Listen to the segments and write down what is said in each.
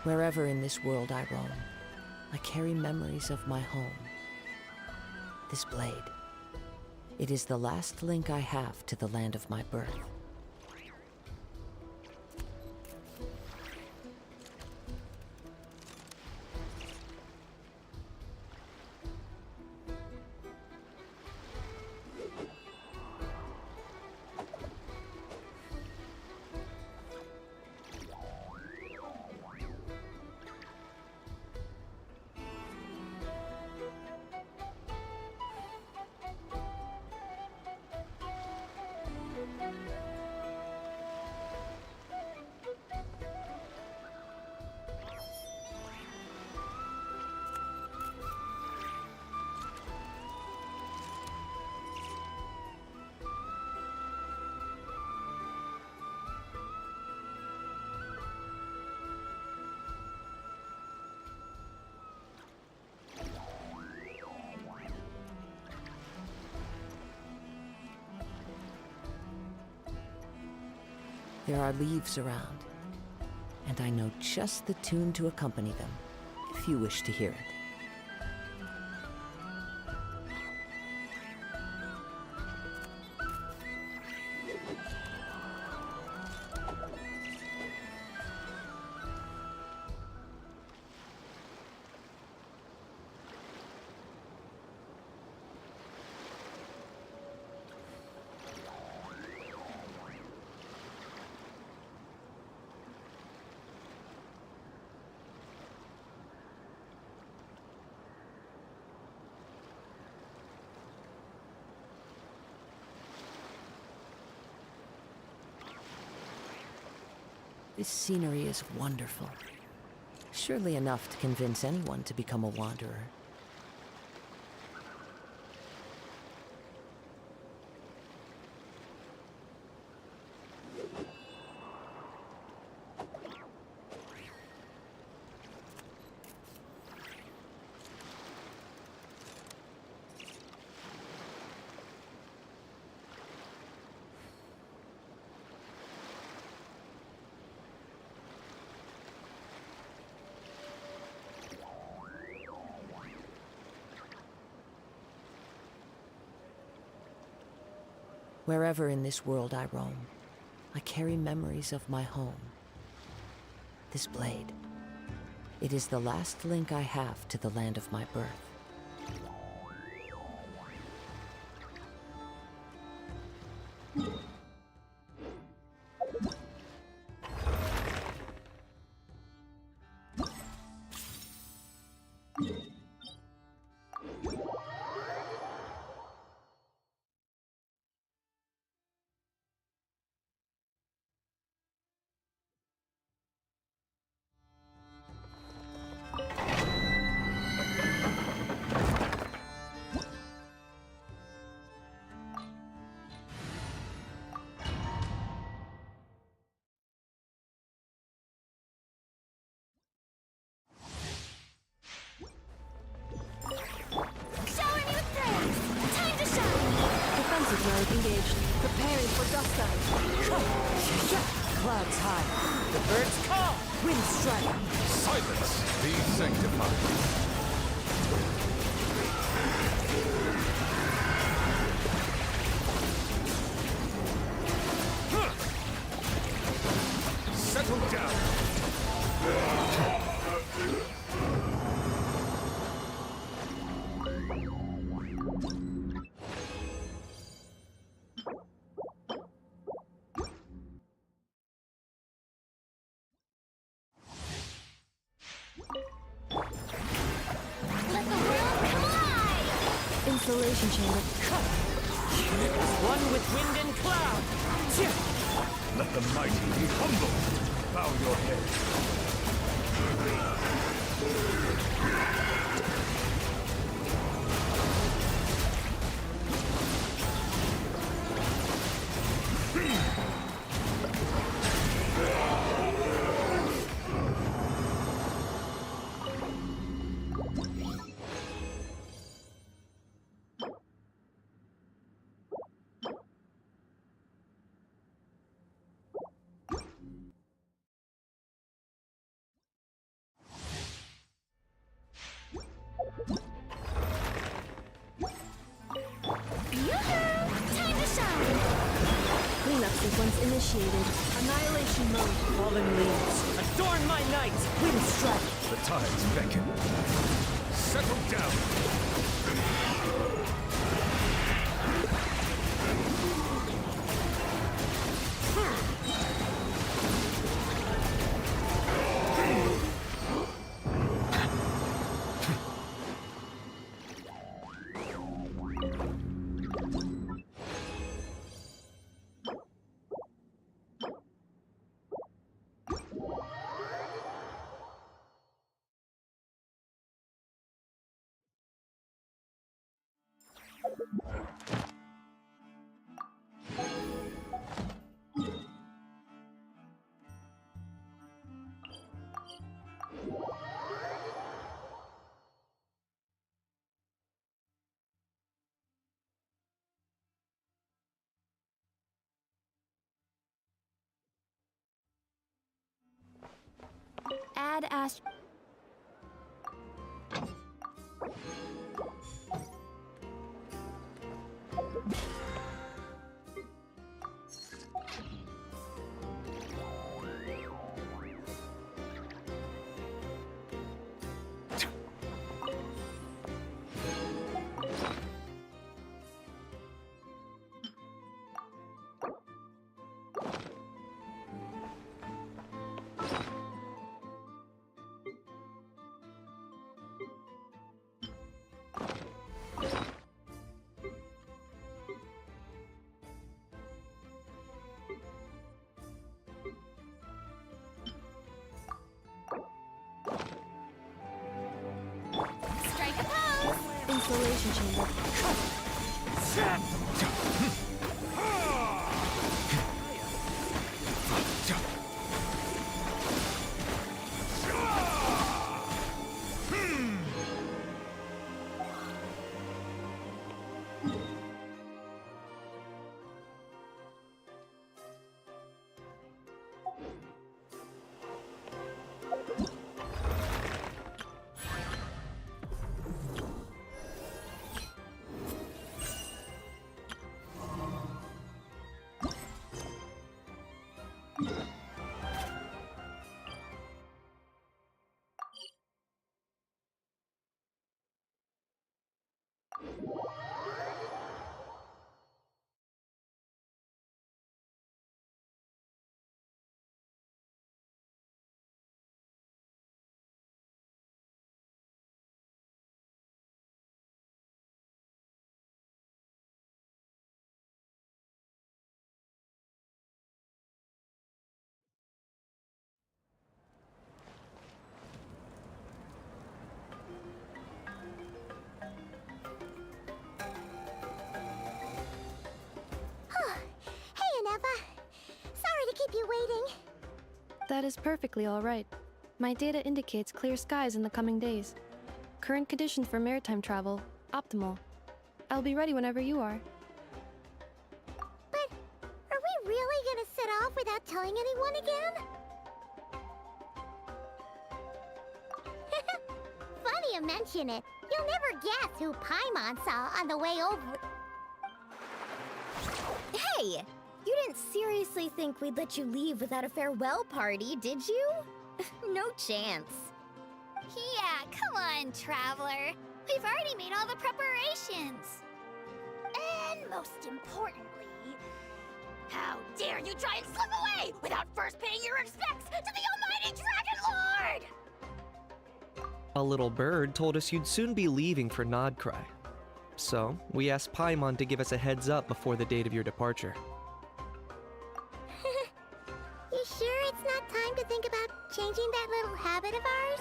Wherever in this world I roam, I carry memories of my home. This blade, it is the last link I have to the land of my birth. There are leaves around, and I know just the tune to accompany them, if you wish to hear it. This scenery is wonderful. Surely enough to convince anyone to become a wanderer. Wherever in this world I roam, I carry memories of my home. This blade, it is the last link I have to the land of my birth. Engaged, preparing for dust dive. Clouds high, the birds call, wind strike. Silence, be sanctified. Settle down. Installation chamber. One with wind and cloud. Let the mighty be humble. Bow your head. objective once initiated. Annihilation mode. Fallen leaves, adorn my night! Wind strike! The tides beckon. Settle down. Add ast. Strike a pose! Insulation chamber. Sorry to keep you waiting. That is perfectly all right. My data indicates clear skies in the coming days. Current conditions for maritime travel, optimal. I'll be ready whenever you are. But are we really gonna set off without telling anyone again? Funny you mention it. You'll never guess who Paimon saw on the way over. Hey! You didn't seriously think we'd let you leave without a farewell party, did you? No chance. Yeah, come on, Traveler. We've already made all the preparations. And most importantly, how dare you try and slip away without first paying your respects to the almighty Dragon Lord! A little bird told us you'd soon be leaving for Nodcry. So, we asked Paimon to give us a heads up before the date of your departure. You sure it's not time to think about changing that little habit of ours?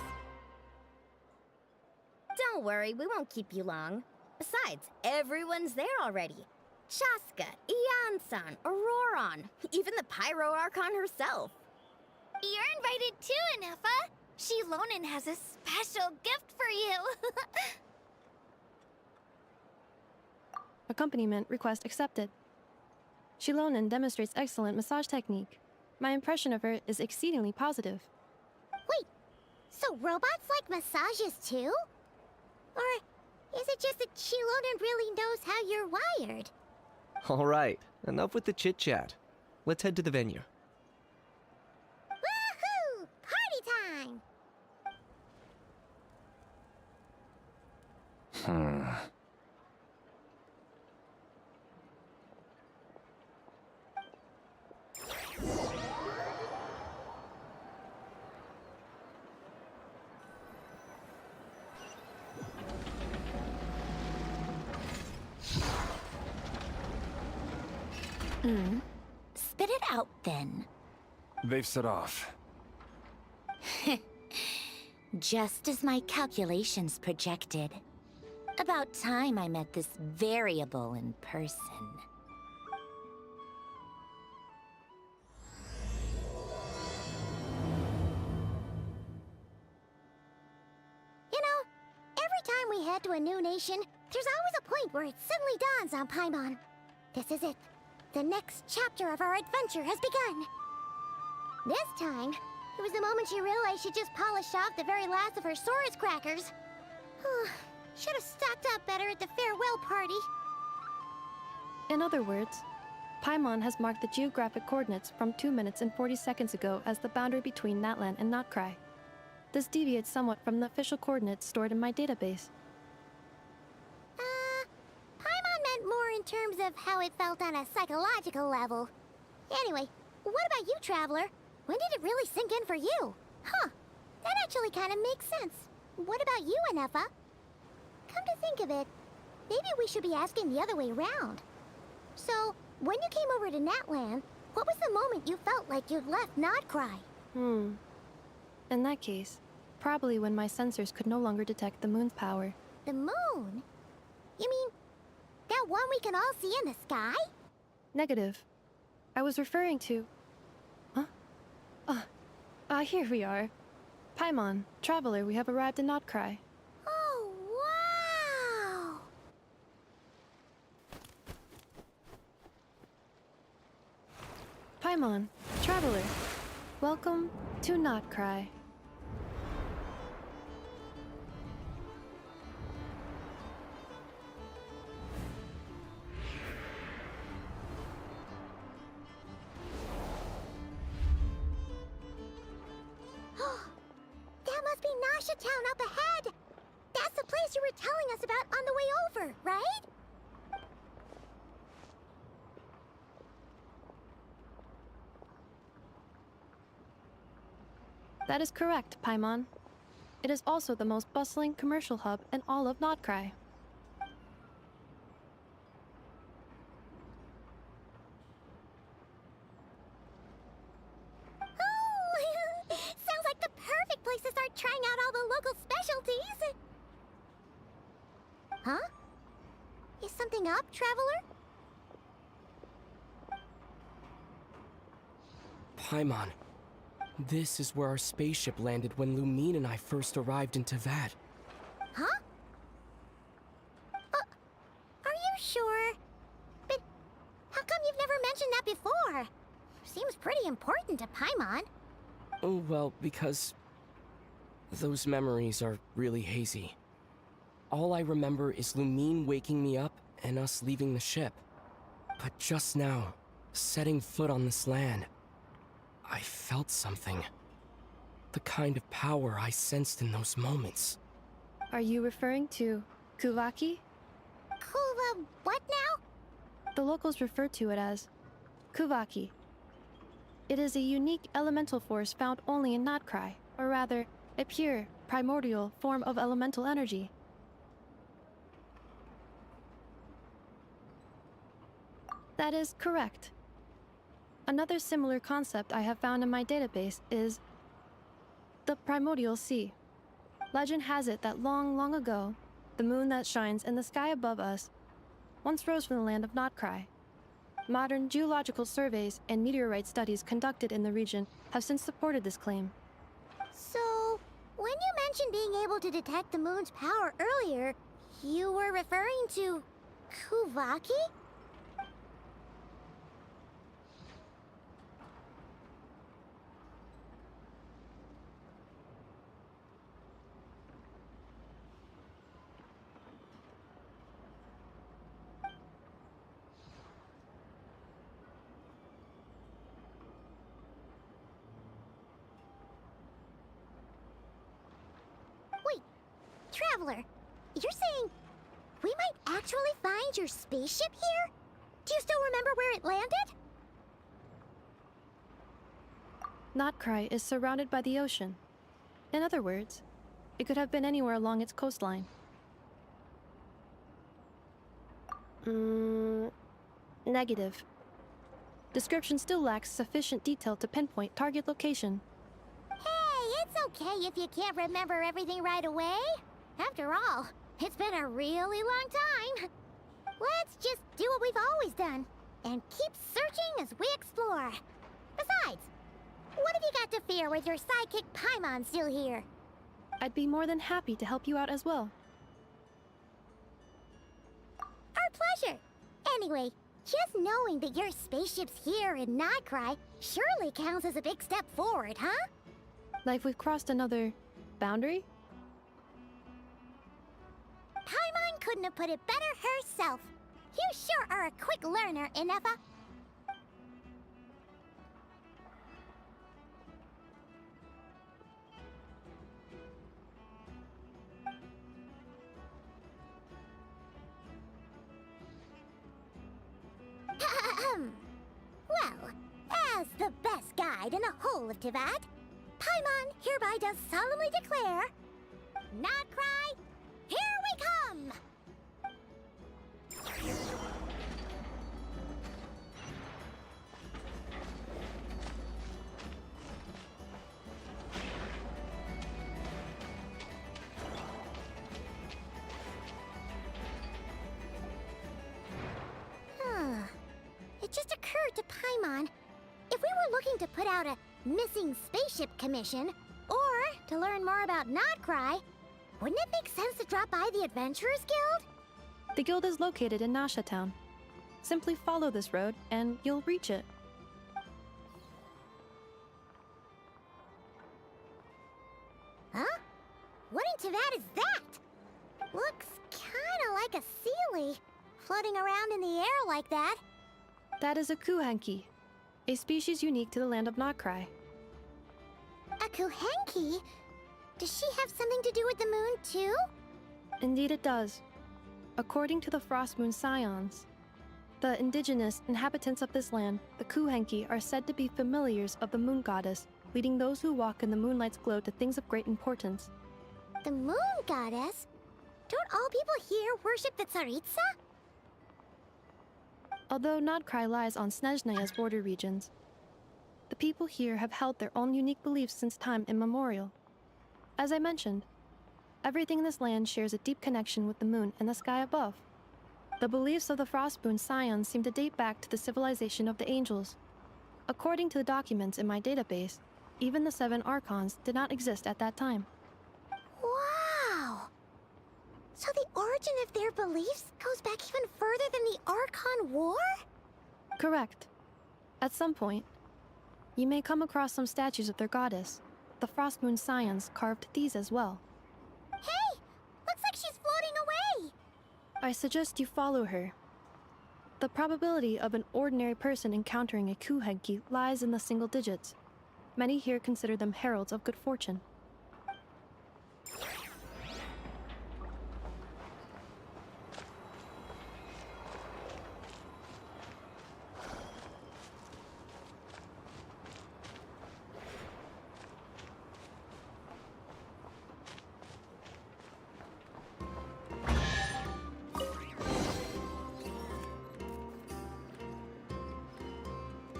Don't worry, we won't keep you long. Besides, everyone's there already. Chaska, Ian-san, Auroron, even the Pyro Archon herself. You're invited too, Inefa. Shilonen has a special gift for you. Accompaniment request accepted. Shilonen demonstrates excellent massage technique. My impression of her is exceedingly positive. Wait, so robots like massages too? Or is it just that Shilonen really knows how you're wired? Alright, enough with the chit-chat. let's head to the venue. Woohoo! Party time! Spit it out, then. They've set off. Just as my calculations projected. About time I met this variable in person. You know, every time we head to a new nation, there's always a point where it suddenly dawns on Paimon. This is it. The next chapter of our adventure has begun. This time, it was the moment she realized she just polished off the very last of her Saurus crackers. Should have stocked up better at the farewell party. In other words, Paimon has marked the geographic coordinates from 2 minutes and 40 seconds ago as the boundary between Natlan and Notcry. This deviates somewhat from the official coordinates stored in my database. Paimon meant more in terms of how it felt on a psychological level. Anyway, what about you, Traveler? When did it really sink in for you? Huh, that actually kind of makes sense. What about you, Anefa? Come to think of it, maybe we should be asking the other way around. So, when you came over to Natlan, what was the moment you felt like you'd left Notcry? In that case, probably when my sensors could no longer detect the moon's power. The moon? You mean, that one we can all see in the sky? Negative. I was referring to... Here we are. Paimon, Traveler, we have arrived in Notcry. Oh, wow! Paimon, Traveler, welcome to Notcry. That must be Nasha Town up ahead! That's the place you were telling us about on the way over, right? That is correct, Paimon. It is also the most bustling commercial hub in all of Notcry. Oh! Sounds like the perfect place to start trying out all the local specialties! Huh? Is something up, Traveler? Paimon, this is where our spaceship landed when Lumine and I first arrived in Teyvat. Huh? Are you sure? But how come you've never mentioned that before? Seems pretty important to Paimon. Oh, well, because those memories are really hazy. All I remember is Lumine waking me up and us leaving the ship. But just now, setting foot on this land, I felt something. The kind of power I sensed in those moments. Are you referring to Kuvaki? What now? The locals refer to it as Kuvaki. It is a unique elemental force found only in Notcry, or rather, a pure, primordial form of elemental energy. That is correct. Another similar concept I have found in my database is the primordial sea. Legend has it that long, long ago, the moon that shines in the sky above us once rose from the land of Notcry. Modern geological surveys and meteorite studies conducted in the region have since supported this claim. So, when you mentioned being able to detect the moon's power earlier, you were referring to Kuvaki? Traveler, you're saying we might actually find your spaceship here? Do you still remember where it landed? 𓂸🂸 is surrounded by the ocean. In other words, it could have been anywhere along its coastline. Negative. Description still lacks sufficient detail to pinpoint target location. Hey, it's okay if you can't remember everything right away. After all, it's been a really long time. Let's just do what we've always done and keep searching as we explore. Besides, what have you got to fear with your sidekick Paimon still here? I'd be more than happy to help you out as well. Our pleasure. Anyway, just knowing that your spaceship's here in 𝂸🂸 surely counts as a big step forward, huh? Like we've crossed another boundary? Paimon couldn't have put it better herself. You sure are a quick learner, Inefa. Well, as the best guide in the whole of Teyvat, Paimon hereby does solemnly declare, 𝂸🂸, here we come! It just occurred to Paimon, if we were looking to put out a missing spaceship commission, or to learn more about 𝂸🂸, wouldn't it make sense to drop by the Adventurers Guild? The guild is located in Nasha Town. Simply follow this road and you'll reach it. Huh? What in Teyvat is that? Looks kinda like a sealy, floating around in the air like that. That is a kuhenki, a species unique to the land of ���🂸. A kuhenki? Does she have something to do with the moon, too? Indeed it does. According to the Frost Moon Scions, the indigenous inhabitants of this land, the kuhenki, are said to be familiars of the moon goddess, leading those who walk in the moonlight's glow to things of great importance. The moon goddess? Don't all people here worship the Tsaritsa? Although ���🂸 lies on Snezhnaya's border regions, the people here have held their own unique beliefs since time immemorial. As I mentioned, everything in this land shares a deep connection with the moon and the sky above. The beliefs of the Frostmoon Scions seem to date back to the civilization of the angels. According to the documents in my database, even the 7 Archons did not exist at that time. Wow! So the origin of their beliefs goes back even further than the Archon War? Correct. At some point, you may come across some statues of their goddess. The Frostmoon Scions carved these as well. Hey! Looks like she's floating away! I suggest you follow her. The probability of an ordinary person encountering a kuhenki lies in the single digits. Many here consider them heralds of good fortune.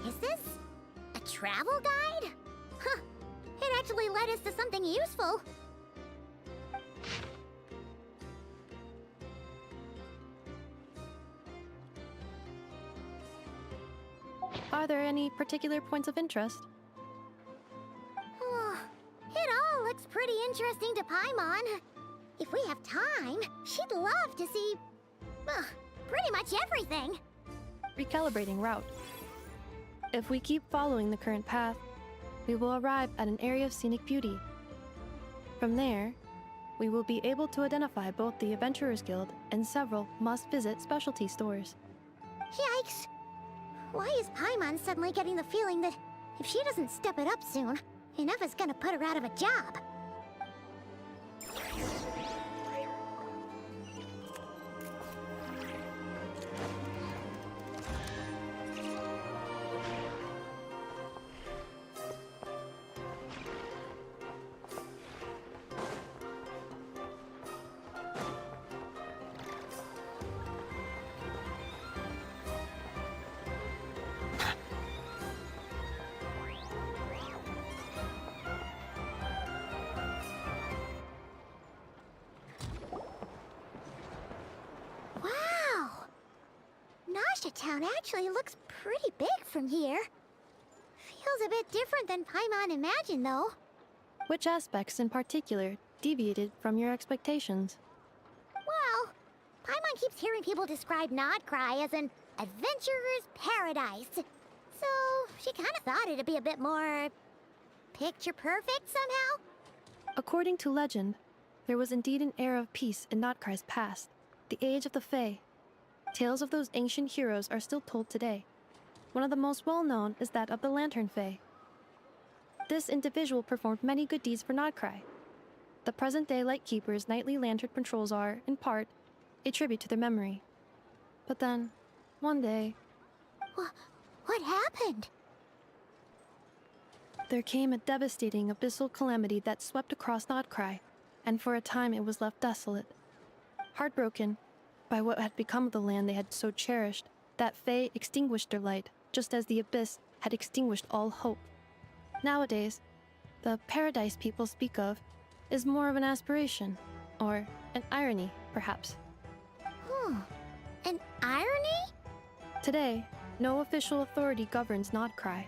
Is this a travel guide? Huh. It actually led us to something useful. Are there any particular points of interest? Oh, it all looks pretty interesting to Paimon. If we have time, she'd love to see, pretty much everything. Recalibrating route. If we keep following the current path, we will arrive at an area of scenic beauty. From there, we will be able to identify both the Adventurers Guild and several must-visit specialty stores. Yikes! Why is Paimon suddenly getting the feeling that if she doesn't step it up soon, Inefa's gonna put her out of a job? town actually looks pretty big from here. Feels a bit different than Paimon imagined, though. Which aspects in particular deviated from your expectations? Well, Paimon keeps hearing people describe Nodcry as an adventurer's paradise. So, she kind of thought it'd be a bit more picture perfect somehow. According to legend, there was indeed an era of peace in Nodcry's past, the age of the Fae. Tales of those ancient heroes are still told today. One of the most well-known is that of the Lantern Fae. This individual performed many good deeds for Nodcry. The present-day Lightkeeper's nightly lantern patrols are, in part, a tribute to their memory. But then, one day, What happened? there came a devastating abyssal calamity that swept across Nodcry, and for a time it was left desolate. Heartbroken by what had become of the land they had so cherished, that Fae extinguished their light, just as the abyss had extinguished all hope. Nowadays, the paradise people speak of is more of an aspiration, or an irony, perhaps. An irony? Today, no official authority governs Nodcry.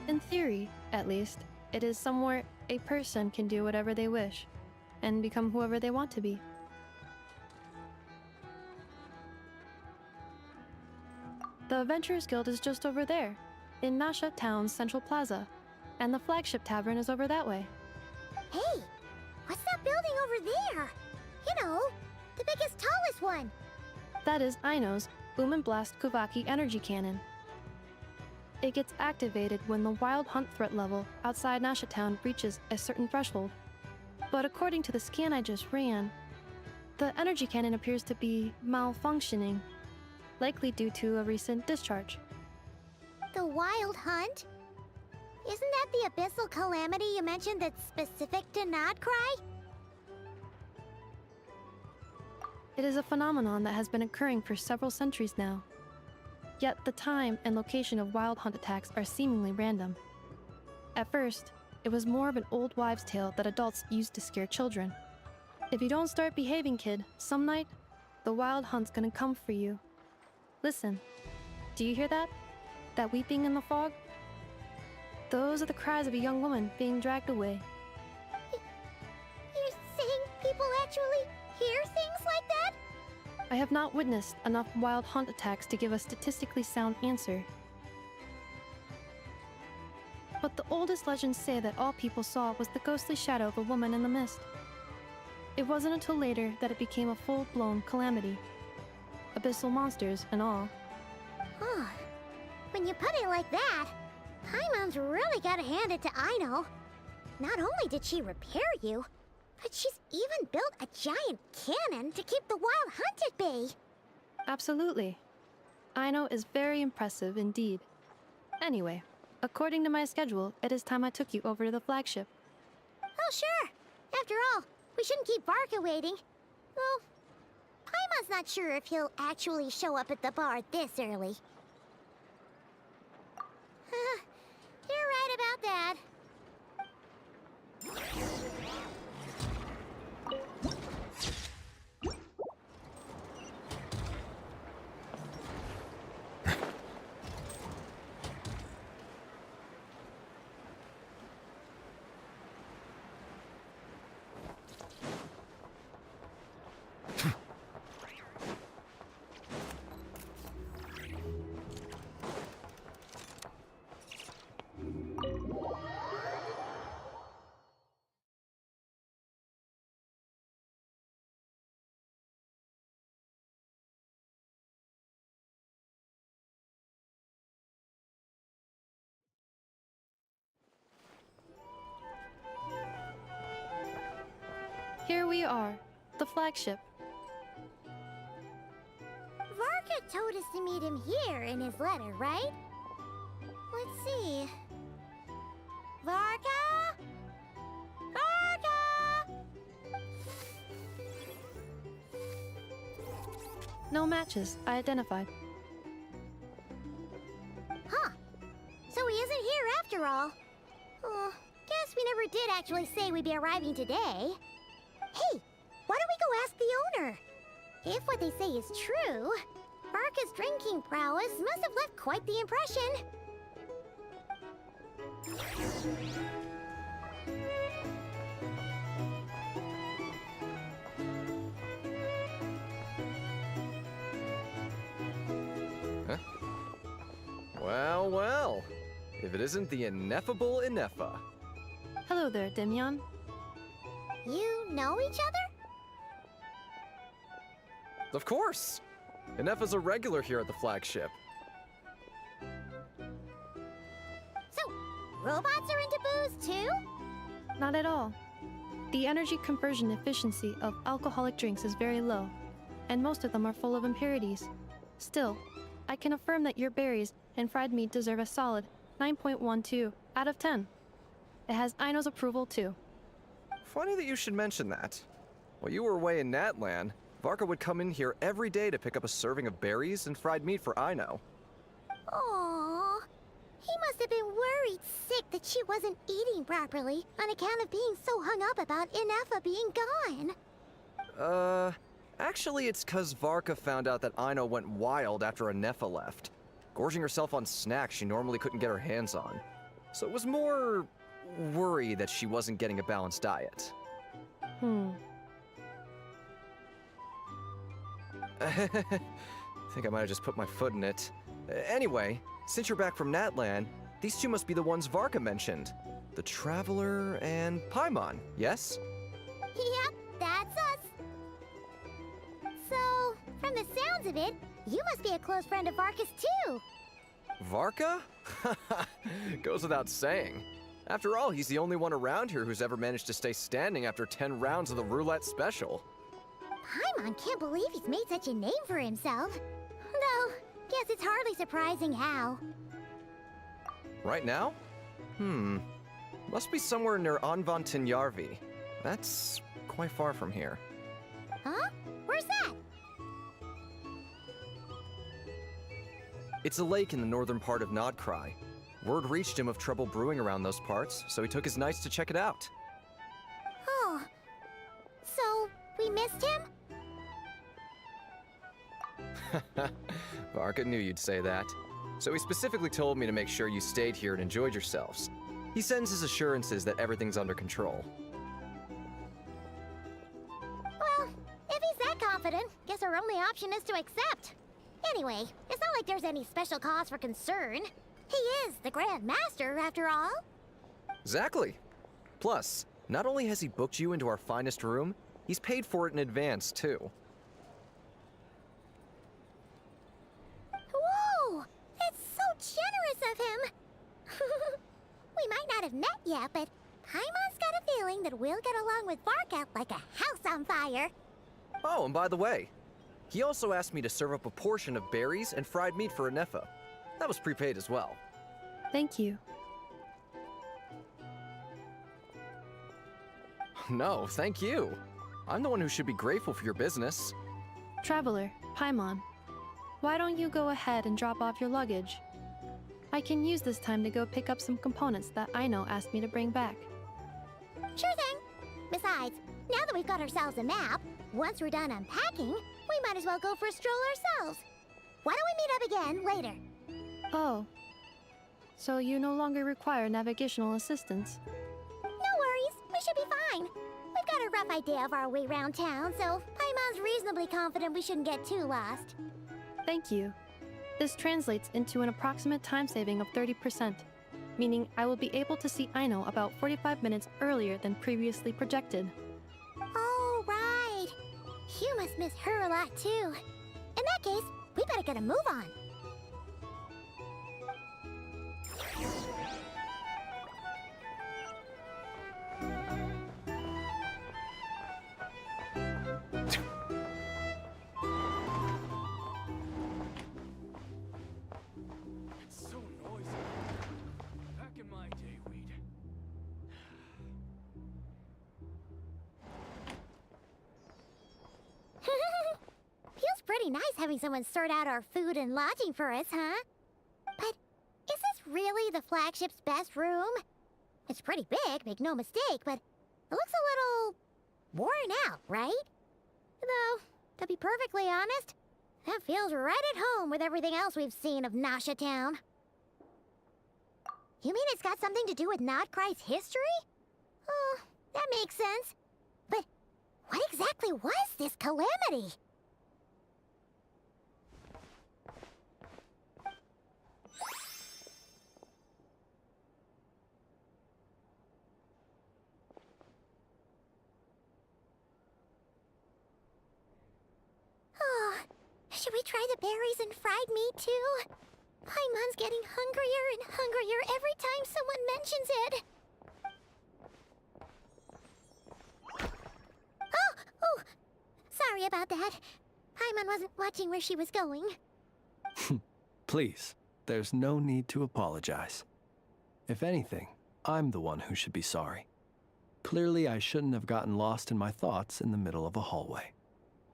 In theory, at least, it is somewhere a person can do whatever they wish, and become whoever they want to be. The Adventurers Guild is just over there, in Nasha Town's Central Plaza, and the flagship tavern is over that way. Hey, what's that building over there? You know, the biggest, tallest one. That is Aino's Boom and Blast Kuvaki energy cannon. It gets activated when the Wild Hunt threat level outside Nasha Town reaches a certain threshold. But according to the scan I just ran, the energy cannon appears to be malfunctioning, likely due to a recent discharge. The Wild Hunt? Isn't that the abyssal calamity you mentioned that's specific to Nodcry? It is a phenomenon that has been occurring for several centuries now. Yet the time and location of Wild Hunt attacks are seemingly random. At first, it was more of an old wives' tale that adults used to scare children. If you don't start behaving, kid, some night, the Wild Hunt's gonna come for you. Listen, do you hear that? That weeping in the fog? Those are the cries of a young woman being dragged away. You're saying people actually hear things like that? I have not witnessed enough Wild Hunt attacks to give a statistically sound answer. But the oldest legends say that all people saw was the ghostly shadow of a woman in the mist. It wasn't until later that it became a full-blown calamity. Abyssal monsters and all. Oh, when you put it like that, Paimon's really gotta hand it to Aino. Not only did she repair you, but she's even built a giant cannon to keep the Wild Hunt at bay. Absolutely. Aino is very impressive indeed. Anyway, according to my schedule, it is time I took you over to the flagship. Oh, sure. After all, we shouldn't keep Barca waiting. Well, Paimon's not sure if he'll actually show up at the bar this early. You're right about that. Here we are, the flagship. Varka told us to meet him here in his letter, right? Let's see. Varka? Varka! No matches, I identified. Huh. So he isn't here after all. Oh, guess we never did actually say we'd be arriving today. Hey, why don't we go ask the owner? If what they say is true, Varka's drinking prowess must have left quite the impression. Huh? Well, well. If it isn't the ineffable Ineffa. Hello there, Demyon. You know each other? Of course! Ineffa's a regular here at the flagship. So, robots are into booze too? Not at all. The energy conversion efficiency of alcoholic drinks is very low, and most of them are full of impurities. Still, I can affirm that your berries and fried meat deserve a solid 9.12 out of 10. It has Aino's approval too. Funny that you should mention that. While you were away in Natlan, Varka would come in here every day to pick up a serving of berries and fried meat for Aino. Aww. He must have been worried sick that she wasn't eating properly on account of being so hung up about Ineffa being gone. Actually it's 'cause Varka found out that Aino went wild after Ineffa left, gorging herself on snacks she normally couldn't get her hands on. So it was more worry that she wasn't getting a balanced diet. I think I might have just put my foot in it. Anyway, since you're back from Natlan, these two must be the ones Varka mentioned. The Traveler and Paimon, yes? Yep, that's us. So, from the sounds of it, you must be a close friend of Varka's too. Varka? Goes without saying. After all, he's the only one around here who's ever managed to stay standing after 10 rounds of the roulette special. Paimon can't believe he's made such a name for himself. Though, guess it's hardly surprising how. Right now? Must be somewhere near Anvantinjarvi. That's quite far from here. Huh? Where's that? It's a lake in the northern part of Nodcry. Word reached him of trouble brewing around those parts, so he took his knights to check it out. Oh. So, we missed him? Varka knew you'd say that. So he specifically told me to make sure you stayed here and enjoyed yourselves. He sends his assurances that everything's under control. Well, if he's that confident, guess our only option is to accept. Anyway, it's not like there's any special cause for concern. He is the Grand Master, after all. Exactly. Plus, not only has he booked you into our finest room, he's paid for it in advance, too. Whoa! It's so generous of him! We might not have met yet, but Paimon's got a feeling that we'll get along with Varka like a house on fire. Oh, and by the way, he also asked me to serve up a portion of berries and fried meat for Ineffa. That was prepaid as well. Thank you. No, thank you. I'm the one who should be grateful for your business. Traveler, Paimon, why don't you go ahead and drop off your luggage? I can use this time to go pick up some components that Aino asked me to bring back. Sure thing. Besides, now that we've got ourselves a map, once we're done unpacking, we might as well go for a stroll ourselves. Why don't we meet up again later? Oh. So you no longer require navigational assistance? No worries, we should be fine. We've got a rough idea of our way around town, so Paimon's reasonably confident we shouldn't get too lost. Thank you. This translates into an approximate time saving of 30%, meaning I will be able to see Aino about 45 minutes earlier than previously projected. Oh, right. You must miss her a lot, too. In that case, we better get a move on. It's so noisy. Back in my day, we'd... Feels pretty nice having someone sort out our food and lodging for us, huh? But is this really the flagship's best room? It's pretty big, make no mistake, but it looks a little worn out, right? Though, to be perfectly honest, That feels right at home with everything else we've seen of Nasha Town. You mean it's got something to do with Nodcry's history? Oh, that makes sense. But what exactly was this calamity? Oh, should we try the berries and fried meat too? Paimon's getting hungrier and hungrier every time someone mentions it. Oh, sorry about that. Paimon wasn't watching where she was going. Please, there's no need to apologize. If anything, I'm the one who should be sorry. Clearly, I shouldn't have gotten lost in my thoughts in the middle of a hallway.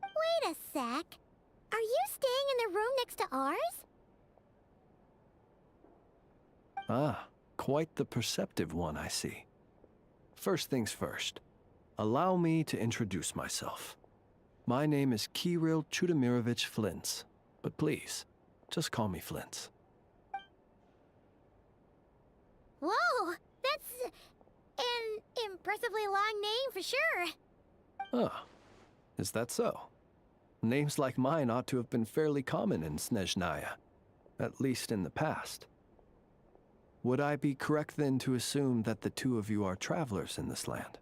Wait a sec. Are you staying in the room next to ours? Ah, quite the perceptive one, I see. First things first, allow me to introduce myself. My name is Kirill Chudamirovich Flins, but please, just call me Flins. Whoa, that's an impressively long name for sure. Ah, is that so? Names like mine ought to have been fairly common in Snezhnaya, at least in the past. Would I be correct then to assume that the two of you are travelers in this land?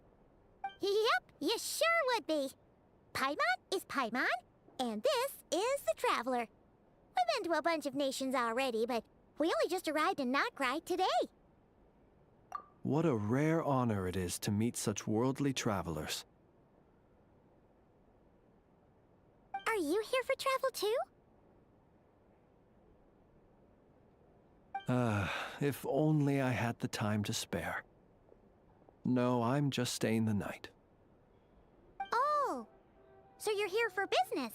Yep, you sure would be. Paimon is Paimon, and this is the Traveler. We've been to a bunch of nations already, but we only just arrived in Nodcry today. What a rare honor it is to meet such worldly travelers. Are you here for travel too? If only I had the time to spare. No, I'm just staying the night. Oh, so you're here for business?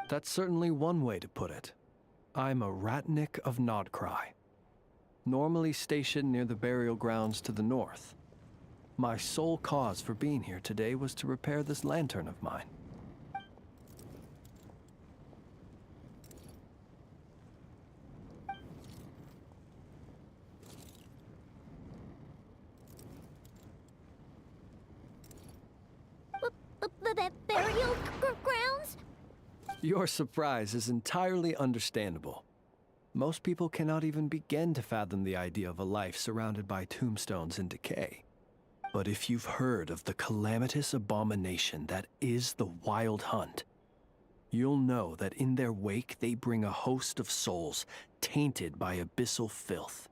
That's certainly one way to put it. I'm a Ratnik of Nodcry, normally stationed near the burial grounds to the north. My sole cause for being here today was to repair this lantern of mine. Burial grounds? Your surprise is entirely understandable. Most people cannot even begin to fathom the idea of a life surrounded by tombstones and decay. But if you've heard of the calamitous abomination that is the Wild Hunt, you'll know that in their wake they bring a host of souls tainted by abyssal filth.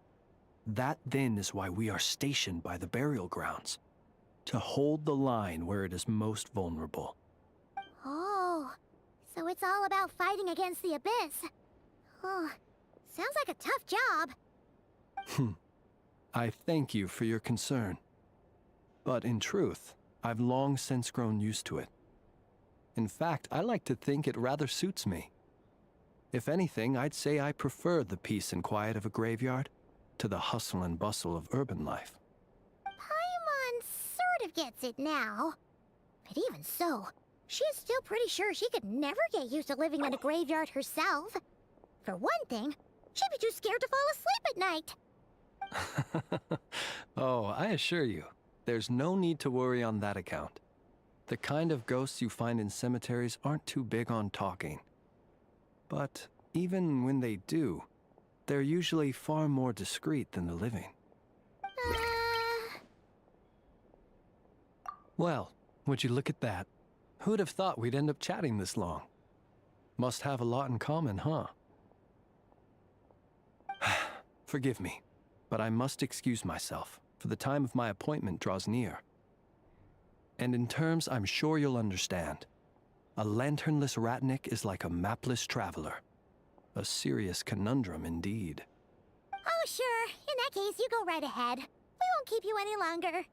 That then is why we are stationed by the burial grounds, to hold the line where it is most vulnerable. Oh, so it's all about fighting against the abyss. Oh, sounds like a tough job. I thank you for your concern. But in truth, I've long since grown used to it. In fact, I like to think it rather suits me. If anything, I'd say I prefer the peace and quiet of a graveyard to the hustle and bustle of urban life. Paimon sort of gets it now. But even so, she's still pretty sure she could never get used to living in a graveyard herself. For one thing, she'd be too scared to fall asleep at night. Oh, I assure you, there's no need to worry on that account. The kind of ghosts you find in cemeteries aren't too big on talking. But even when they do, they're usually far more discreet than the living. Well, would you look at that? Who'd have thought we'd end up chatting this long? Must have a lot in common, huh? Forgive me, but I must excuse myself, for the time of my appointment draws near. And in terms I'm sure you'll understand, a lanternless Ratnik is like a mapless traveler. A serious conundrum indeed. Oh, sure. In that case, you go right ahead. We won't keep you any longer.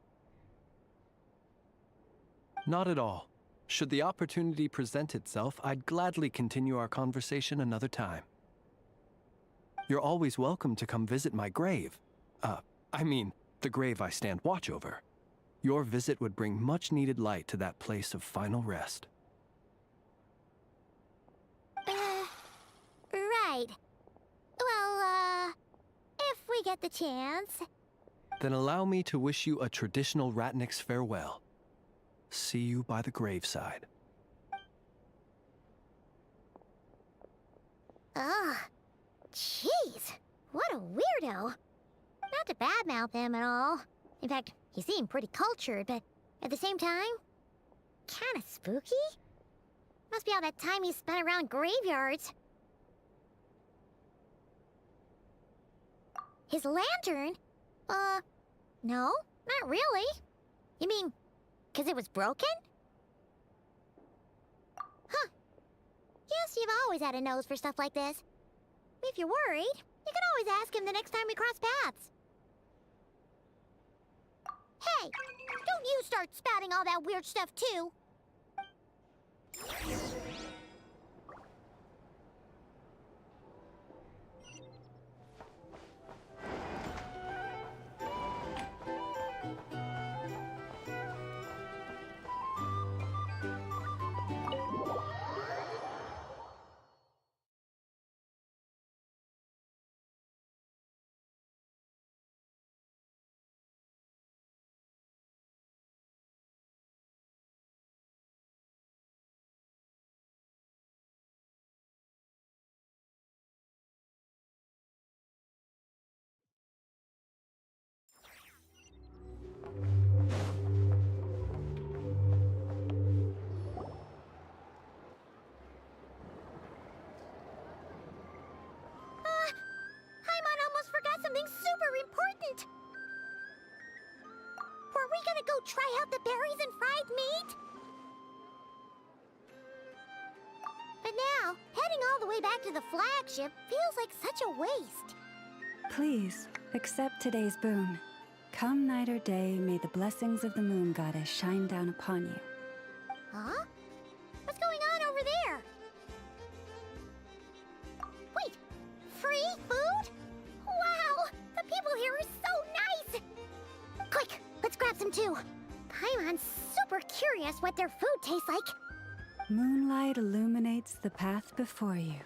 Not at all. Should the opportunity present itself, I'd gladly continue our conversation another time. You're always welcome to come visit my grave. I mean, the grave I stand watch over. Your visit would bring much-needed light to that place of final rest. we get the chance. Then allow me to wish you a traditional Ratnik's farewell. See you by the graveside. Ugh. Jeez. What a weirdo. Not to badmouth him at all. In fact, he seemed pretty cultured, but at the same time, kinda spooky? Must be all that time he spent around graveyards. His lantern? No, not really. You mean, 'cause it was broken? Huh. Guess you've always had a nose for stuff like this. If you're worried, you can always ask him the next time we cross paths. Hey, don't you start spouting all that weird stuff too. Something super important! Were we gonna go try out the berries and fried meat? But now, heading all the way back to the flagship feels like such a waste. Please, accept today's boon. Come night or day, may the blessings of the moon goddess shine down upon you. Huh? What's going on over there? Wait, free food? Wow, the people here are so nice! Quick, let's grab some too. Paimon's super curious what their food tastes like. Moonlight illuminates the path before you,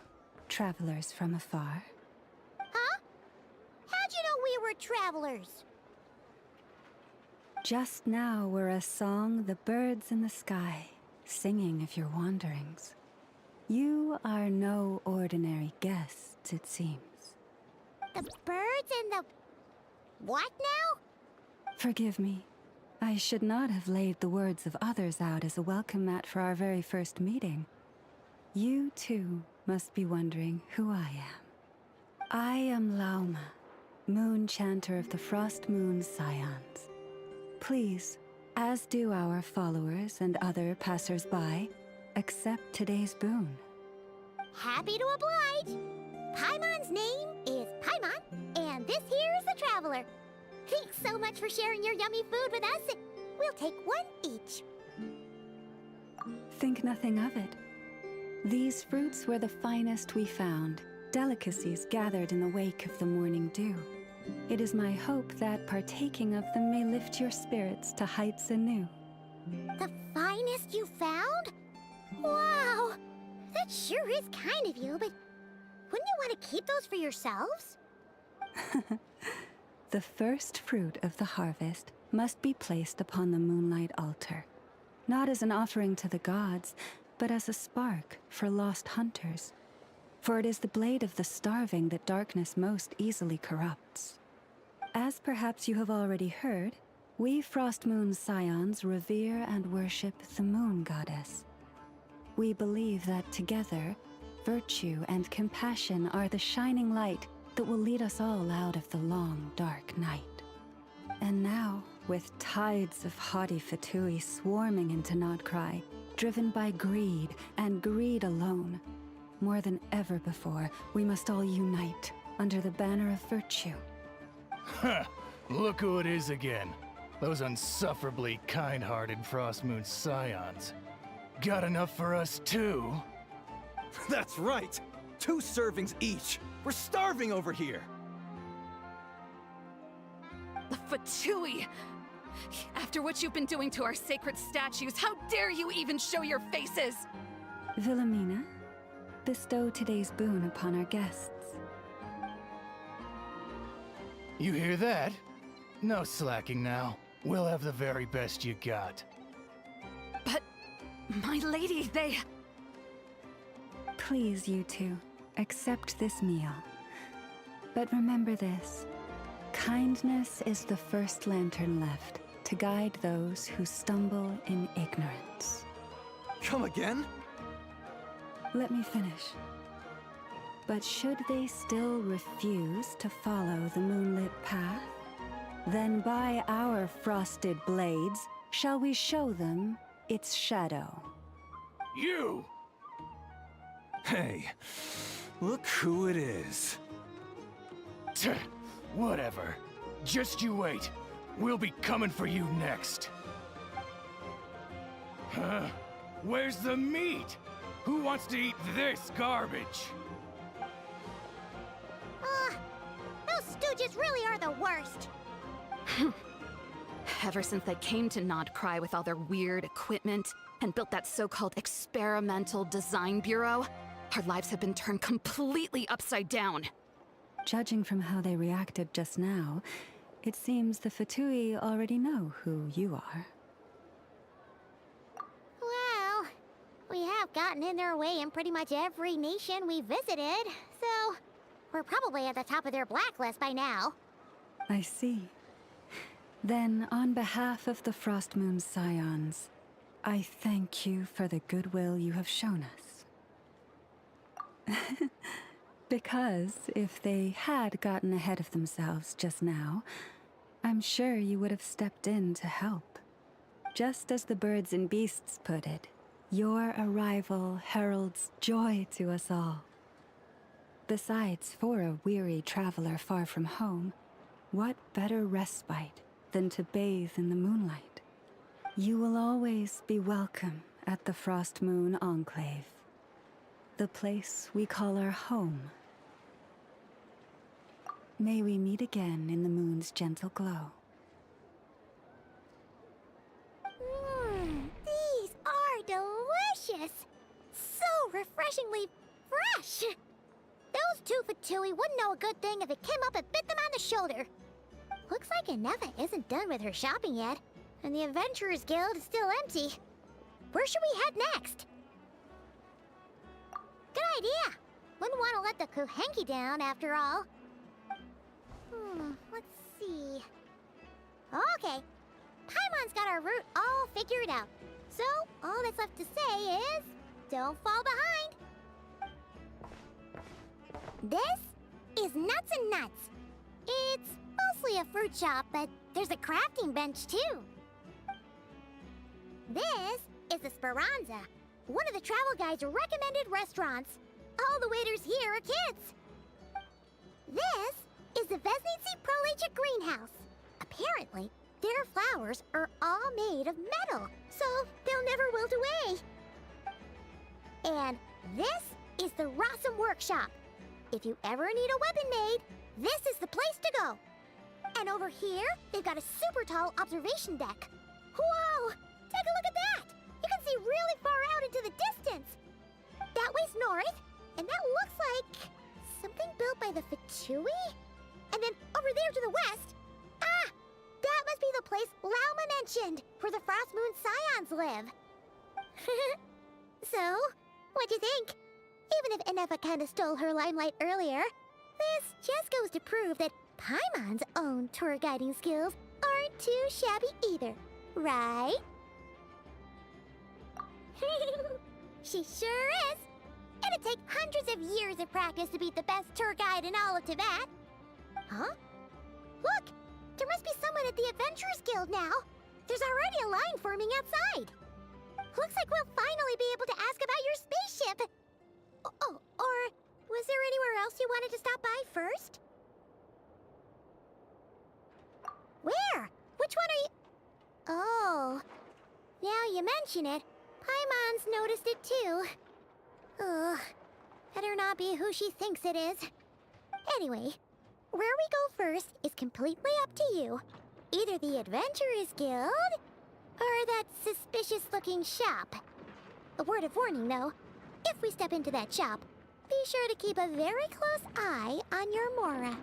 travelers from afar. Huh? How'd you know we were travelers? Just now were a song the birds in the sky, singing of your wanderings. You are no ordinary guests, it seems. The birds and the... what now? Forgive me. I should not have laid the words of others out as a welcome mat for our very first meeting. You, too, must be wondering who I am. I am Lauma, moon chanter of the Frost Moon Scions. Please, as do our followers and other passers-by, accept today's boon. Happy to oblige! Paimon's name is Paimon, and this here is the Traveler. Thanks so much for sharing your yummy food with us. We'll take one each. Think nothing of it. These fruits were the finest we found, delicacies gathered in the wake of the morning dew. It is my hope that partaking of them may lift your spirits to heights anew. The finest you found? Wow! That sure is kind of you, but wouldn't you want to keep those for yourselves? The first fruit of the harvest must be placed upon the moonlight altar, not as an offering to the gods, but as a spark for lost hunters. For it is the blade of the starving that darkness most easily corrupts. As perhaps you have already heard, we Frost Moon Scions revere and worship the moon goddess. We believe that together, virtue and compassion are the shining light that will lead us all out of the long, dark night. And now, with tides of haughty Fatui swarming into Nodcry, driven by greed and greed alone, more than ever before, we must all unite under the banner of virtue. Ha! Look who it is again. Those unsufferably kind-hearted Frost Moon Scions. Got enough for us too? That's right! 2 servings each! We're starving over here! The Fatui! After what you've been doing to our sacred statues, how dare you even show your faces! Wilhelmina, bestow today's boon upon our guests. You hear that? No slacking now. We'll have the very best you got. But, my lady, they... Please, you two, accept this meal. But remember this. Kindness is the first lantern left to guide those who stumble in ignorance. Come again? Let me finish. But should they still refuse to follow the moonlit path, then by our frosted blades shall we show them its shadow. You! Hey, look who it is. Tch, whatever. Just you wait. We'll be coming for you next. Huh? Where's the meat? Who wants to eat this garbage? Those stooges really are the worst. Ever since they came to 𝂸🂸🂸 with all their weird equipment and built that so-called experimental design bureau, our lives have been turned completely upside down. Judging from how they reacted just now, it seems the Fatui already know who you are. Well, we have gotten in their way in pretty much every nation we visited, so we're probably at the top of their blacklist by now. I see. Then, on behalf of the Frost Moon Scions, I thank you for the goodwill you have shown us. Because if they had gotten ahead of themselves just now, I'm sure you would have stepped in to help. Just as the birds and beasts put it, your arrival heralds joy to us all. Besides, for a weary traveler far from home, what better respite than to bathe in the moonlight? You will always be welcome at the Frost Moon Enclave, the place we call our home. May we meet again in the moon's gentle glow. These are delicious! So refreshingly fresh! Those two Fatui wouldn't know a good thing if it came up and bit them on the shoulder. Looks like 𝂸🂸🂸 isn't done with her shopping yet, and the Adventurers Guild is still empty. Where should we head next? Good idea! Wouldn't want to let the Kuhenki down, after all. Let's see... Okay, Paimon's got our route all figured out. So, all that's left to say is... don't fall behind! This is Nuts and Nuts. It's mostly a fruit shop, but there's a crafting bench, too. This is the Speranza, one of the travel guide's recommended restaurants. All the waiters here are kids. This is the Vesnici Prolegia greenhouse. Apparently, their flowers are all made of metal, so they'll never wilt away. And this is the Rossum Workshop. If you ever need a weapon made, this is the place to go. And over here, they've got a super tall observation deck. Whoa! Take a look at that! You can see really far out into the distance. That way's north, and that looks like something built by the Fatui? And then over there to the west, that must be the place Lauma mentioned, where the Frost Moon Scions live. So, what'd you think? Even if 𝂸🂸🂸🂸 kinda stole her limelight earlier, this just goes to prove that Paimon's own tour guiding skills aren't too shabby either, right? She sure is! It'd take hundreds of years of practice to beat the best tour guide in all of Teyvat. Huh? Look! There must be someone at the Adventurers Guild now! There's already a line forming outside! Looks like we'll finally be able to ask about your spaceship! Oh, or was there anywhere else you wanted to stop by first? Where? Which one are you... Oh... Now you mention it, Paimon's noticed it too. Ugh. Better not be who she thinks it is. Anyway, where we go first is completely up to you. Either the Adventurers Guild, or that suspicious-looking shop. A word of warning, though. If we step into that shop, be sure to keep a very close eye on your Mora.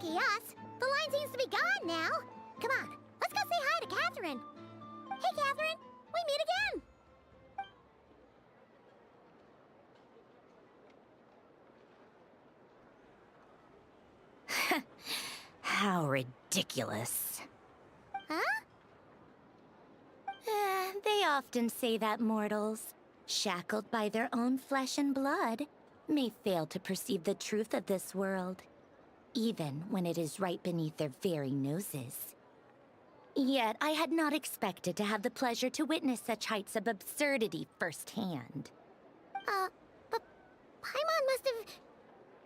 Lucky us. The line seems to be gone now. Come on, let's go say hi to Catherine. Hey, Catherine, we meet again. How ridiculous. Huh? They often say that mortals, shackled by their own flesh and blood, may fail to perceive the truth of this world, even when it is right beneath their very noses. Yet I had not expected to have the pleasure to witness such heights of absurdity firsthand. But Paimon must have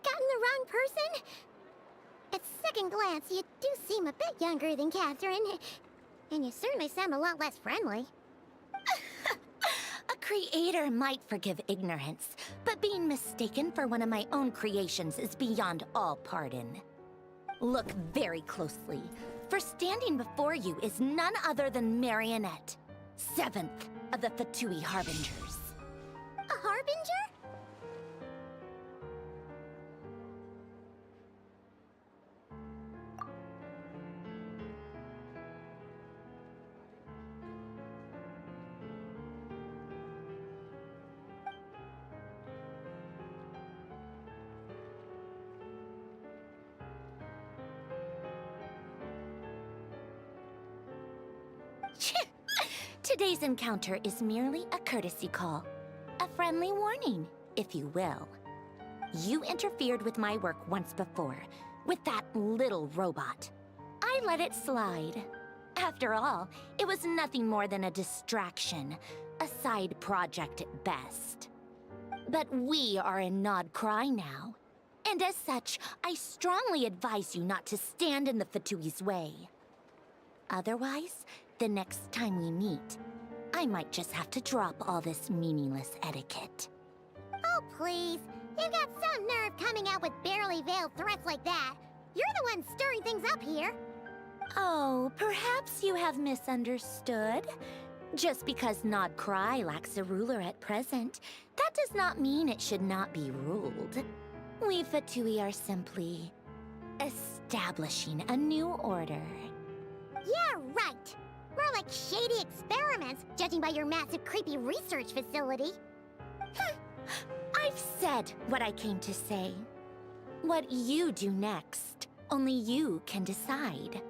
gotten the wrong person. At second glance, you do seem a bit younger than Catherine, and you certainly sound a lot less friendly. A creator might forgive ignorance, but being mistaken for one of my own creations is beyond all pardon. Look very closely, for standing before you is none other than Marionette, 7th of the Fatui Harbingers. A harbinger? Today's encounter is merely a courtesy call. A friendly warning, if you will. You interfered with my work once before, with that little robot. I let it slide. After all, it was nothing more than a distraction, a side project at best. But we are in 𝂸📸 now, and as such, I strongly advise you not to stand in the Fatui's way. Otherwise, the next time we meet, I might just have to drop all this meaningless etiquette. Oh, please. You've got some nerve coming out with barely veiled threats like that. You're the one stirring things up here. Oh, perhaps you have misunderstood. Just because 𝂸📸 lacks a ruler at present, that does not mean it should not be ruled. We Fatui are simply establishing a new order. Yeah, right. More like shady experiments, judging by your massive, creepy research facility. I've said what I came to say. What you do next, only you can decide.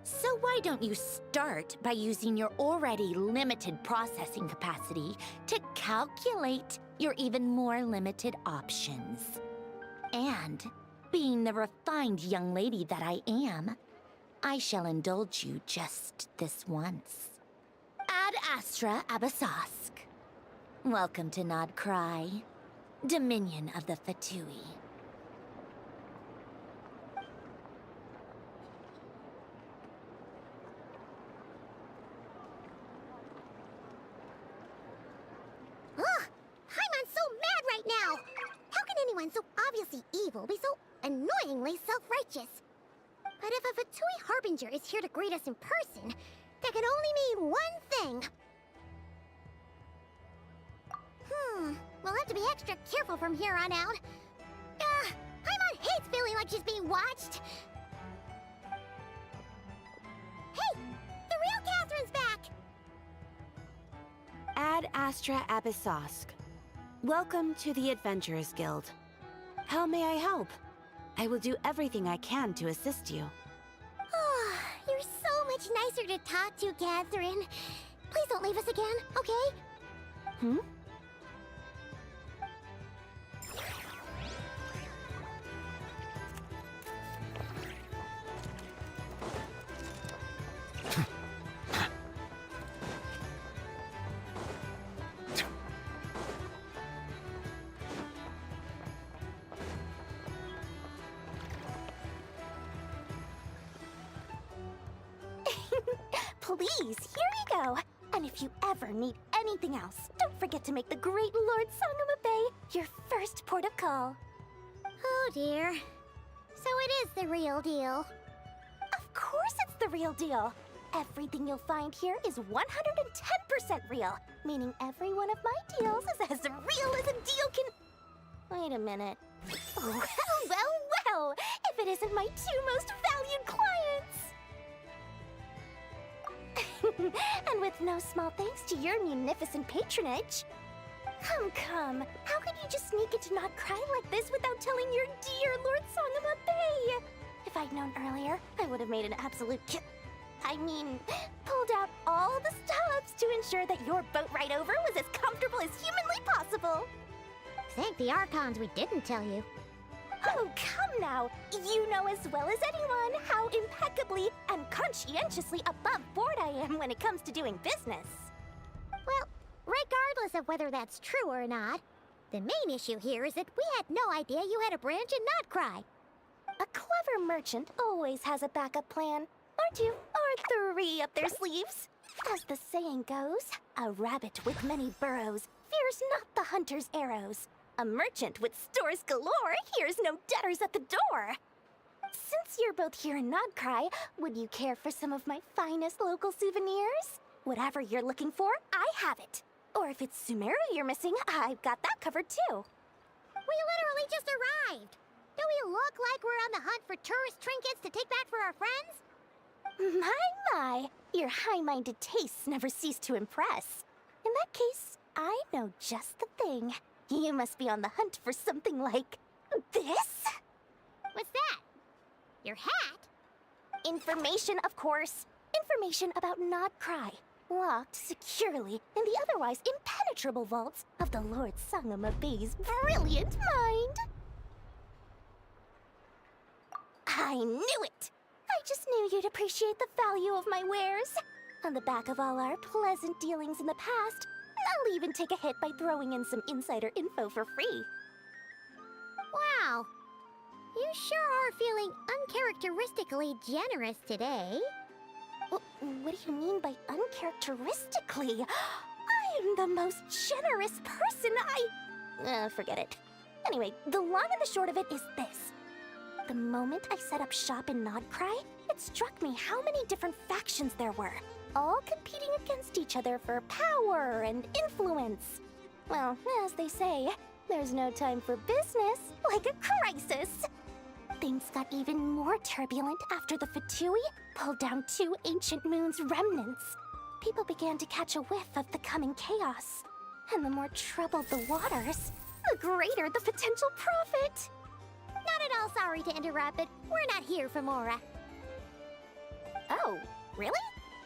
So why don't you start by using your already limited processing capacity to calculate your even more limited options? And, being the refined young lady that I am, I shall indulge you just this once. Ad Astra Abyssosque. Welcome to 𝂸📸, Dominion of the Fatui. Ugh! Paimon's so mad right now! How can anyone so obviously evil be so annoyingly self-righteous? But if a Fatui Harbinger is here to greet us in person, that can only mean one thing. We'll have to be extra careful from here on out. Paimon hates feeling like she's being watched. Hey! The real Catherine's back! Ad Astra Abyssosque. Welcome to the Adventurers Guild. How may I help? I will do everything I can to assist you. You're so much nicer to talk to, Catherine. Please don't leave us again, okay? Please, here you go. And if you ever need anything else, don't forget to make the great Lord Sangama Bay your first port of call. Oh dear. So it is the real deal. Of course it's the real deal. Everything you'll find here is 110% real, meaning every one of my deals is as real as a deal can... Wait a minute. Well, know if it isn't my two most valued clients? And with no small thanks to your munificent patronage. Come, how could you just sneak into Not Cry like this without telling your dear Lord Sangama Bay? If I'd known earlier, I would have made an absolute pulled out all the stops to ensure that your boat ride over was as comfortable as humanly possible. Thank the Archons we didn't tell you. Oh, come now! You know as well as anyone how impeccably and conscientiously above board I am when it comes to doing business. Well, regardless of whether that's true or not, the main issue here is that we had no idea you had a branch in Notcry. A clever merchant always has a backup plan, or two, or three up their sleeves. As the saying goes, a rabbit with many burrows fears not the hunter's arrows. A merchant with stores galore hears no debtors at the door. Since you're both here in Nodcry, would you care for some of my finest local souvenirs? Whatever you're looking for, I have it. Or if it's Sumeru you're missing, I've got that covered too. We literally just arrived. Do we look like we're on the hunt for tourist trinkets to take back for our friends? My, your high-minded tastes never cease to impress. In that case, I know just the thing. You must be on the hunt for something like this? What's that? Your hat? Information, of course. Information about Nodcry, locked securely in the otherwise impenetrable vaults of the Lord Sangama Bay's brilliant mind. I knew it! I just knew you'd appreciate the value of my wares. On the back of all our pleasant dealings in the past, I'll even take a hit by throwing in some insider info for free. Wow. You sure are feeling uncharacteristically generous today. What do you mean by uncharacteristically? I am the most generous person forget it. Anyway, the long and the short of it is this. The moment I set up shop in Nodcry, it struck me how many different factions there were, all competing against each other for power and influence. Well, as they say, there's no time for business like a crisis. Things got even more turbulent after the Fatui pulled down 2 ancient moon's remnants. People began to catch a whiff of the coming chaos. And the more troubled the waters, the greater the potential profit. Not at all sorry to interrupt, but we're not here for Mora. Oh, really?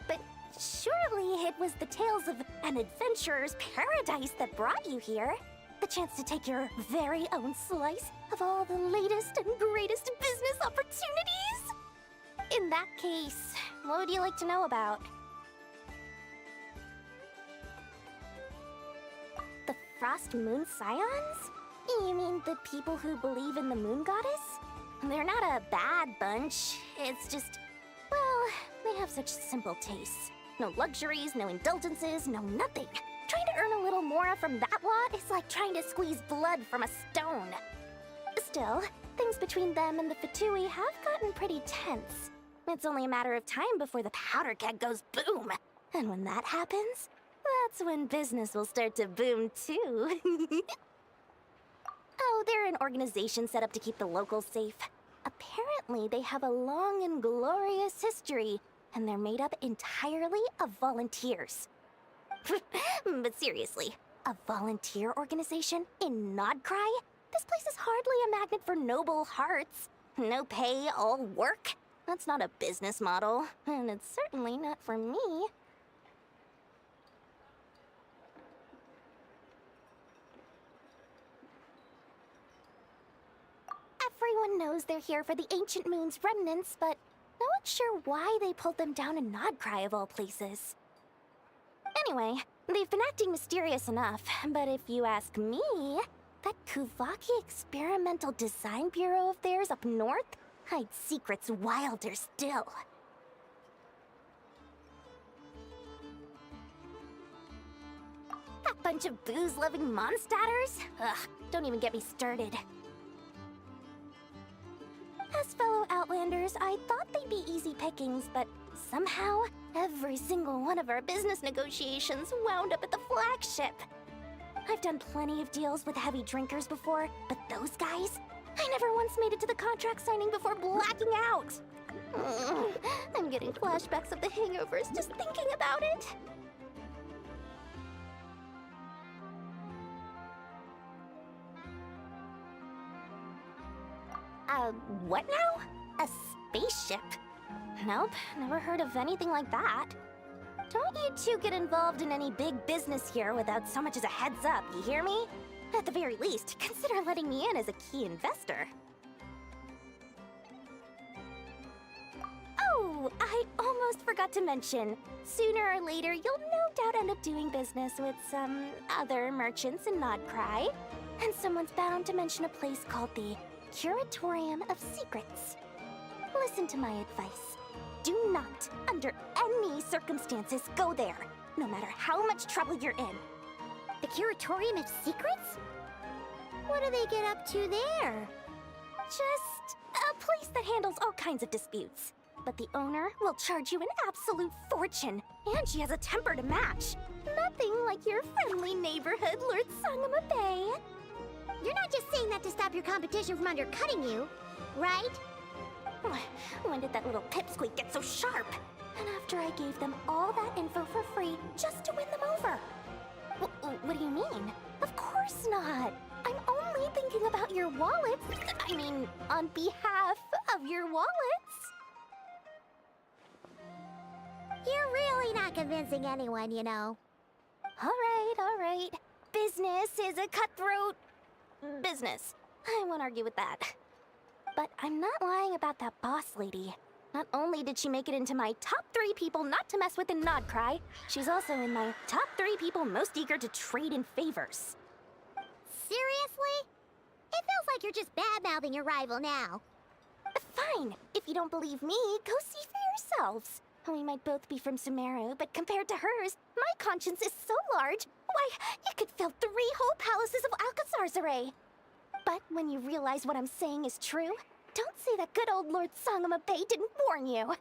But surely it was the tales of an adventurer's paradise that brought you here. The chance to take your very own slice of all the latest and greatest business opportunities? In that case, what would you like to know about? The Frost Moon Scions? You mean the people who believe in the Moon Goddess? They're not a bad bunch. It's just, well, they have such simple tastes. No luxuries, no indulgences, no nothing. Trying to earn a little more from that lot is like trying to squeeze blood from a stone. Still, things between them and the Fatui have gotten pretty tense. It's only a matter of time before the powder keg goes boom. And when that happens, that's when business will start to boom too. Oh, they're an organization set up to keep the locals safe. Apparently, they have a long and glorious history, and they're made up entirely of volunteers. But seriously, a volunteer organization in Nodcry? This place is hardly a magnet for noble hearts. No pay, all work. That's not a business model, and it's certainly not for me. Everyone knows they're here for the Ancient Moon's remnants, but no one's sure why they pulled them down in Nodcry of all places. Anyway, they've been acting mysterious enough, but if you ask me, that Kuvaki Experimental Design Bureau of theirs up north hides secrets wilder still. That bunch of booze-loving monstatters? Ugh, don't even get me started. As fellow Outlanders, I thought they'd be easy pickings, but somehow, every single one of our business negotiations wound up at the flagship. I've done plenty of deals with heavy drinkers before, but those guys, I never once made it to the contract signing before blacking out. I'm getting flashbacks of the hangovers just thinking about it. What now? A spaceship? Nope, never heard of anything like that. Don't you two get involved in any big business here without so much as a heads up, you hear me? At the very least, consider letting me in as a key investor. Oh, I almost forgot to mention. Sooner or later, you'll no doubt end up doing business with some other merchants in Nodcry. And someone's bound to mention a place called the Curatorium of Secrets. Listen to my advice. Do not, under any circumstances, go there, no matter how much trouble you're in. The Curatorium of Secrets? What do they get up to there? Just a place that handles all kinds of disputes. But the owner will charge you an absolute fortune, and she has a temper to match. Nothing like your friendly neighborhood Lord Sangama Bay. You're not just saying that to stop your competition from undercutting you, right? When did that little pipsqueak get so sharp? And after I gave them all that info for free just to win them over. What do you mean? Of course not. I'm only thinking about your wallets. I mean, on behalf of your wallets. You're really not convincing anyone, you know. All right. Business is a cutthroat business. I won't argue with that. But I'm not lying about that boss lady. Not only did she make it into my top 3 people not to mess with in Nodcry, she's also in my top 3 people most eager to trade in favors. Seriously? It feels like you're just bad-mouthing your rival now. Fine. If you don't believe me, go see for yourselves. We might both be from Sumeru, but compared to hers, my conscience is so large, why, it could fill 3 whole palaces of Alcazar's array. But when you realize what I'm saying is true, don't say that good old Lord Sangama Bay didn't warn you.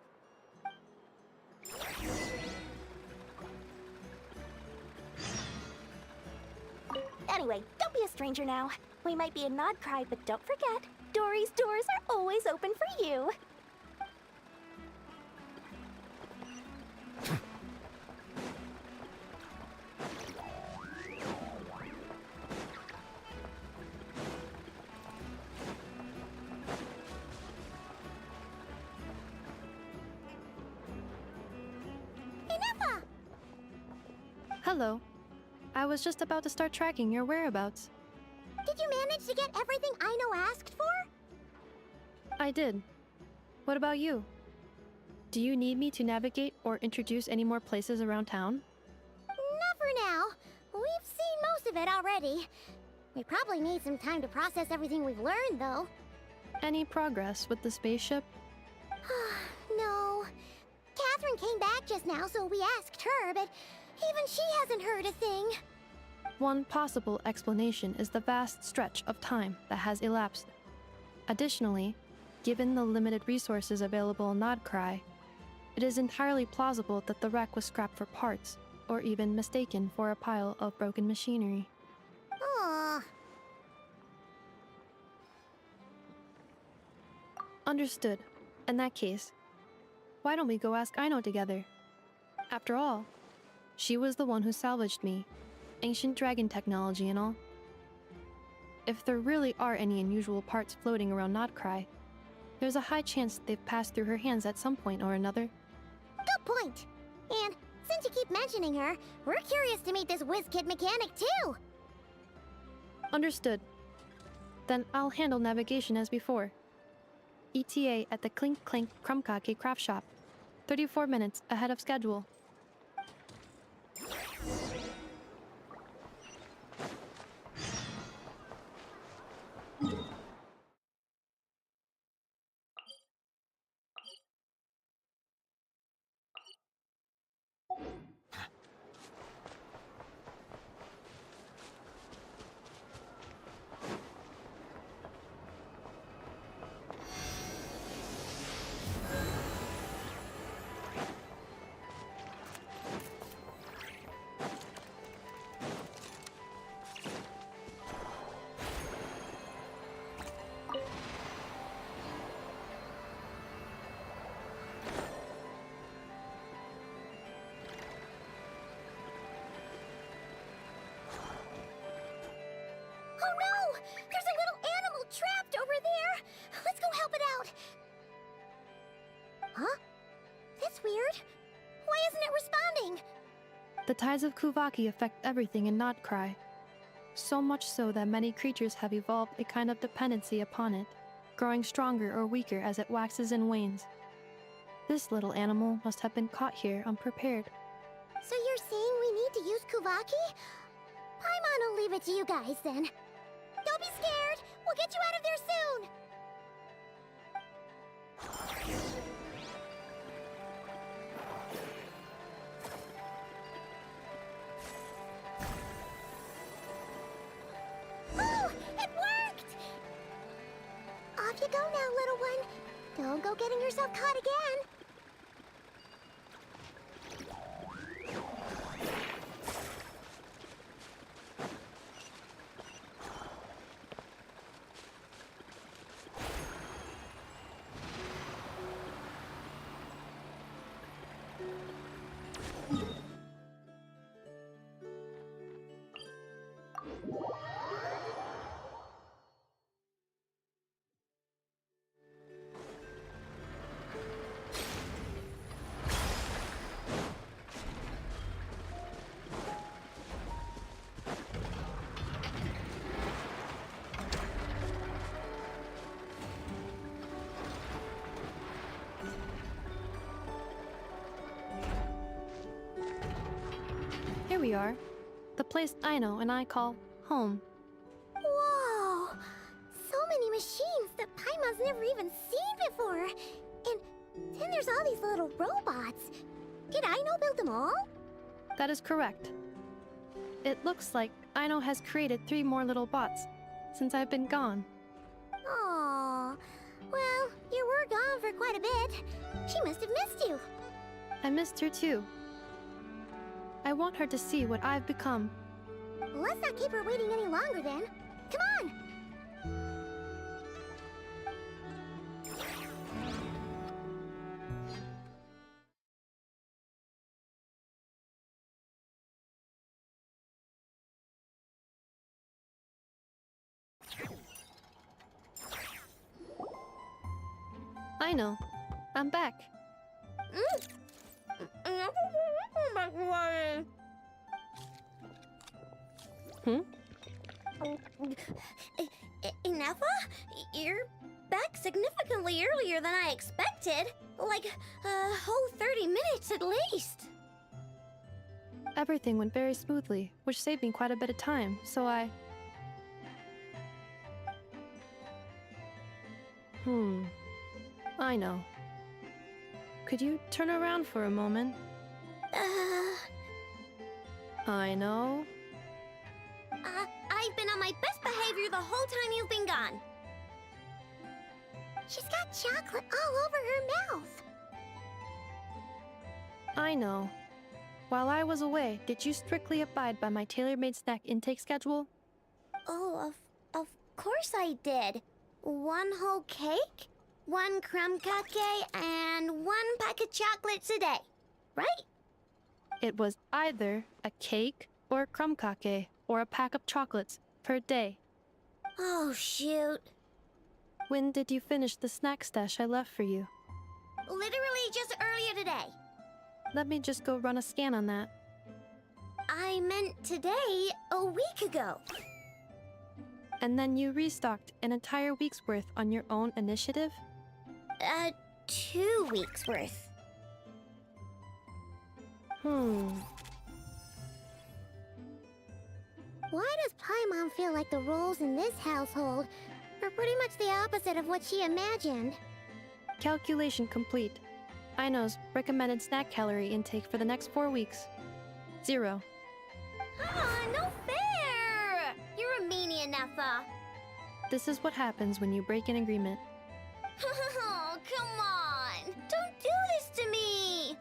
Anyway, don't be a stranger now. We might be in Nodcry, but don't forget, Dory's doors are always open for you. Hello. I was just about to start tracking your whereabouts. Did you manage to get everything Aino asked for? I did. What about you? Do you need me to navigate or introduce any more places around town? Not for now. We've seen most of it already. We probably need some time to process everything we've learned, though. Any progress with the spaceship? No. Catherine came back just now, so we asked her, but even she hasn't heard a thing. One possible explanation is the vast stretch of time that has elapsed. Additionally, given the limited resources available in Nodcry, it is entirely plausible that the wreck was scrapped for parts, or even mistaken for a pile of broken machinery. Aww. Understood. In that case, why don't we go ask Aino together? After all, she was the one who salvaged me, ancient dragon technology and all. If there really are any unusual parts floating around Nodcry, there's a high chance they've passed through her hands at some point or another. Good point. And since you keep mentioning her, we're curious to meet this whiz-kid mechanic too. Understood. Then I'll handle navigation as before. ETA at the Clink Clink Krumkake craft shop. 34 minutes ahead of schedule. The tides of Kuvaki affect everything in Nodcry. So much so that many creatures have evolved a kind of dependency upon it, growing stronger or weaker as it waxes and wanes. This little animal must have been caught here unprepared. So you're saying we need to use Kuvaki? Paimon will leave it to you guys then. Don't be scared! We'll get you out of there soon! Oh! It worked! Off you go now, little one. Don't go getting yourself caught again. Here we are. The place Aino and I call home. Whoa! So many machines that Paimon's never even seen before. And then there's all these little robots. Did Aino build them all? That is correct. It looks like Aino has created 3 more little bots since I've been gone. Aww. Well, you were gone for quite a bit. She must have missed you. I missed her too. I want her to see what I've become. Well, let's not keep her waiting any longer then. Come on! Aino, I'm back. Ineffa? You're back significantly earlier than I expected. Like a whole 30 minutes at least. Everything went very smoothly, which saved me quite a bit of time, so I know. Could you turn around for a moment? I know. I've been on my best behavior the whole time you've been gone. She's got chocolate all over her mouth. I know. While I was away, did you strictly abide by my tailor-made snack intake schedule? Oh, of course I did. 1 whole cake, 1 crumb cake, and 1 pack of chocolates a day, right? It was either a cake or a crumb cake or a pack of chocolates per day. Oh, shoot. When did you finish the snack stash I left for you? Literally just earlier today. Let me just go run a scan on that. I meant today, a week ago. And then you restocked an entire week's worth on your own initiative? 2 weeks worth. Why does Paimon feel like the roles in this household are pretty much the opposite of what she imagined? Calculation complete. Aino's recommended snack calorie intake for the next 4 weeks. 0. No fair! You're a meanie, Ineffa. This is what happens when you break an agreement. Oh, come on! Don't do this to me!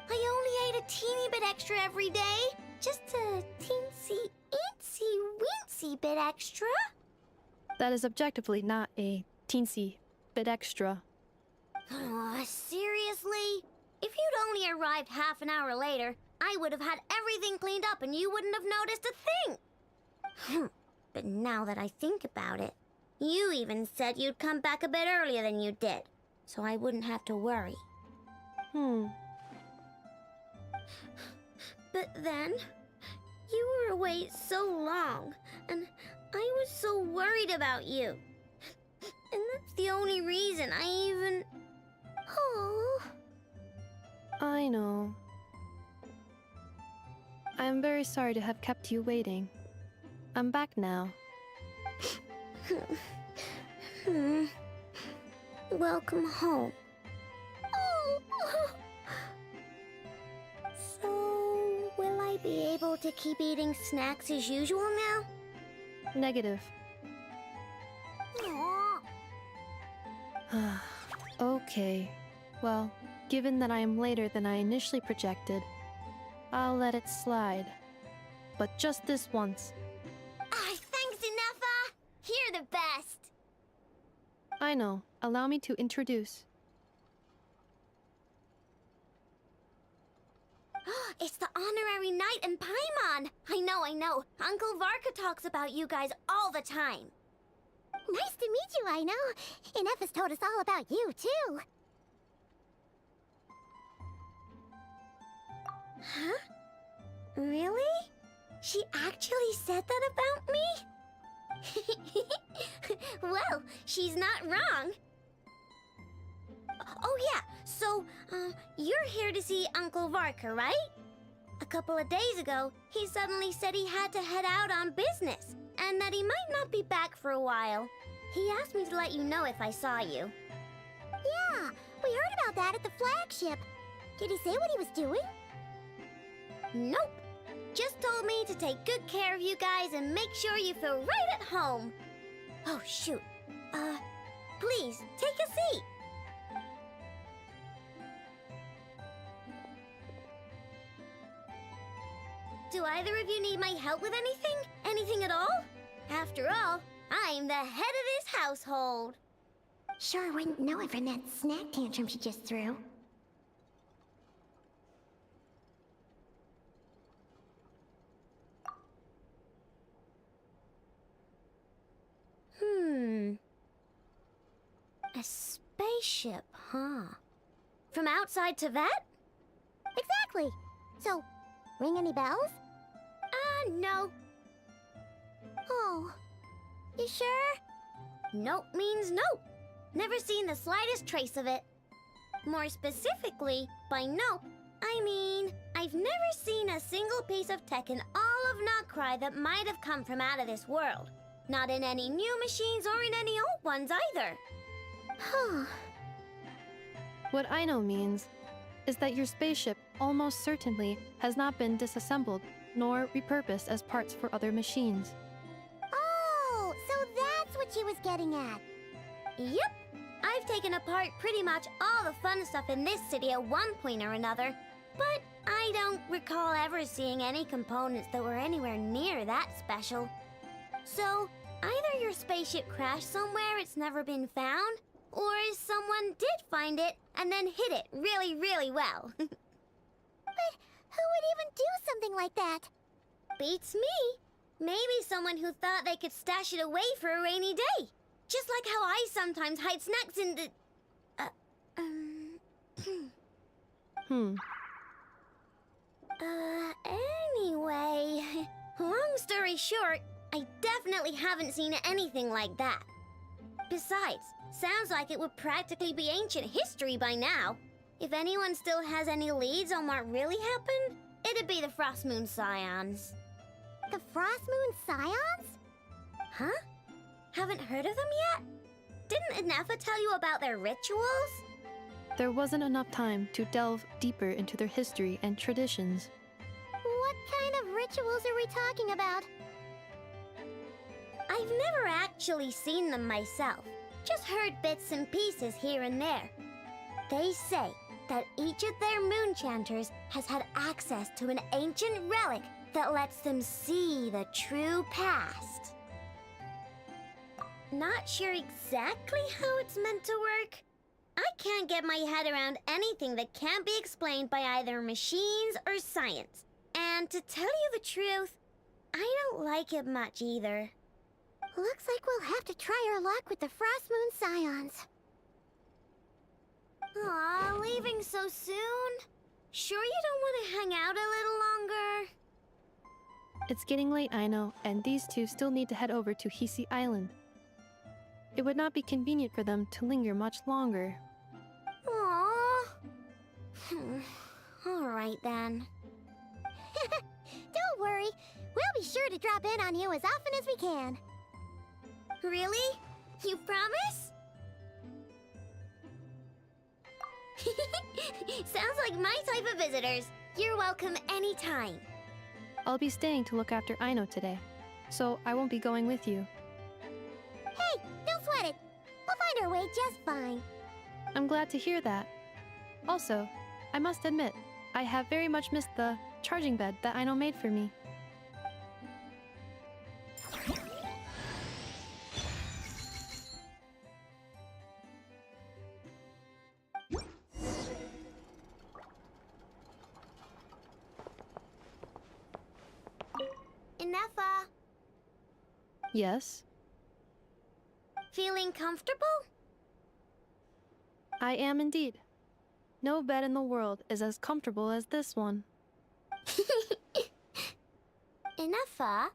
I only ate a teeny bit extra every day. Just a teensy bit extra. That is objectively not a teensy bit extra. Oh, seriously? If you'd only arrived half an hour later, I would have had everything cleaned up and you wouldn't have noticed a thing. But now that I think about it, you even said you'd come back a bit earlier than you did, so I wouldn't have to worry. But then, you were away so long, and I was so worried about you. And that's the only reason I even... Oh. I know. I'm very sorry to have kept you waiting. I'm back now. Welcome home. Oh. So, will I be able to keep eating snacks as usual now? Negative. Aw. Okay. Well, given that I am later than I initially projected, I'll let it slide. But just this once. Thanks, Inefa! You're the best! I know. Allow me to introduce. It's the honorary knight and Paimon! I know. Uncle Varka talks about you guys all the time. Nice to meet you, I know. Inefa's told us all about you, too. Huh? Really? She actually said that about me? Well, she's not wrong. Oh yeah, so, you're here to see Uncle Varka, right? A couple of days ago, he suddenly said he had to head out on business, and that he might not be back for a while. He asked me to let you know if I saw you. Yeah, we heard about that at the flagship. Did he say what he was doing? Nope. Just told me to take good care of you guys and make sure you feel right at home. Oh, shoot. Please, take a seat. Do either of you need my help with anything? Anything at all? After all, I'm the head of this household. Sure wouldn't know it from that snack tantrum she just threw. A spaceship, huh? From outside to that? Exactly. So, ring any bells? No. Oh, you sure? Nope means nope. Never seen the slightest trace of it. More specifically, by nope, I mean, I've never seen a single piece of tech in all of Notcry that might have come from out of this world. Not in any new machines or in any old ones either. Huh. What I know means is that your spaceship almost certainly has not been disassembled nor repurposed as parts for other machines. Oh, so that's what she was getting at. Yep. I've taken apart pretty much all the fun stuff in this city at one point or another, but I don't recall ever seeing any components that were anywhere near that special. So, either your spaceship crashed somewhere it's never been found, or someone did find it and then hid it really, really well. But who would even do something like that? Beats me. Maybe someone who thought they could stash it away for a rainy day. Just like how I sometimes hide snacks in the... Anyway... Long story short, I definitely haven't seen anything like that. Besides, sounds like it would practically be ancient history by now. If anyone still has any leads on what really happened, it'd be the Frost Moon Scions. The Frost Moon Scions? Huh? Haven't heard of them yet? Didn't Inefa tell you about their rituals? There wasn't enough time to delve deeper into their history and traditions. What kind of rituals are we talking about? I've never actually seen them myself. Just heard bits and pieces here and there. They say that each of their moon chanters has had access to an ancient relic that lets them see the true past. Not sure exactly how it's meant to work. I can't get my head around anything that can't be explained by either machines or science. And to tell you the truth, I don't like it much either. Looks like we'll have to try our luck with the Frost Moon Scions. Aw, leaving so soon? Sure you don't want to hang out a little longer? It's getting late, I know, and these two still need to head over to Hisi Island. It would not be convenient for them to linger much longer. Aww. Alright then. Don't worry. We'll be sure to drop in on you as often as we can. Really? You promise? Sounds like my type of visitors. You're welcome anytime. I'll be staying to look after Aino today, so I won't be going with you. Hey, don't sweat it. We'll find our way just fine. I'm glad to hear that. Also, I must admit, I have very much missed the charging bed that Aino made for me. Inefa, Yes, feeling comfortable? I am indeed. No bed in the world is as comfortable as this one. Inefa,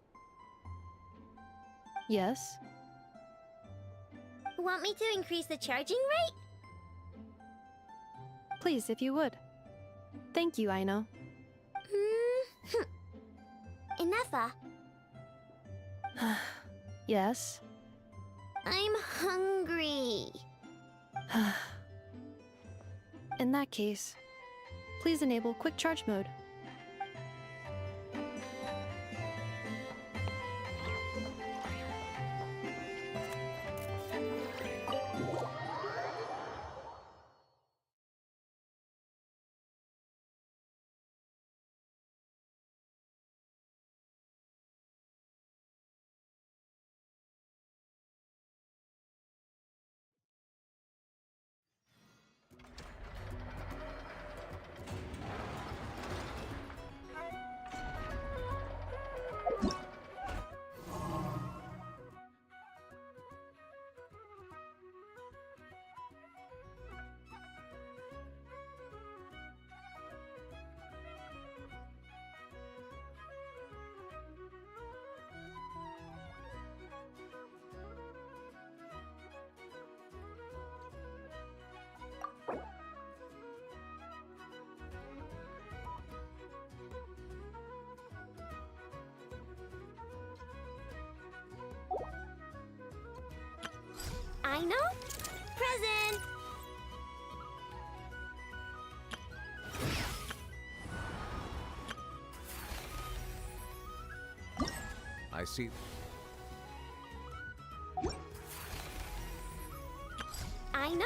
Yes, want me to increase the charging rate? please, if you would. Thank you, Aino. Inefa, Yes. I'm hungry. In that case, please enable quick charge mode. Aino? Present! I see. Aino?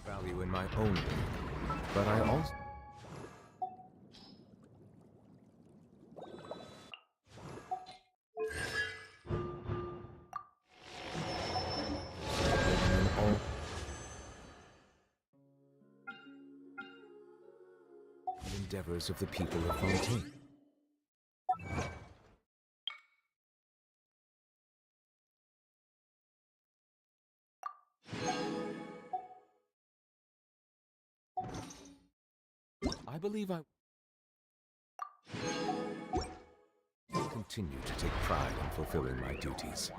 Value in my own way, but I also... The endeavors of the people of Fontaine. I believe I will continue to take pride in fulfilling my duties.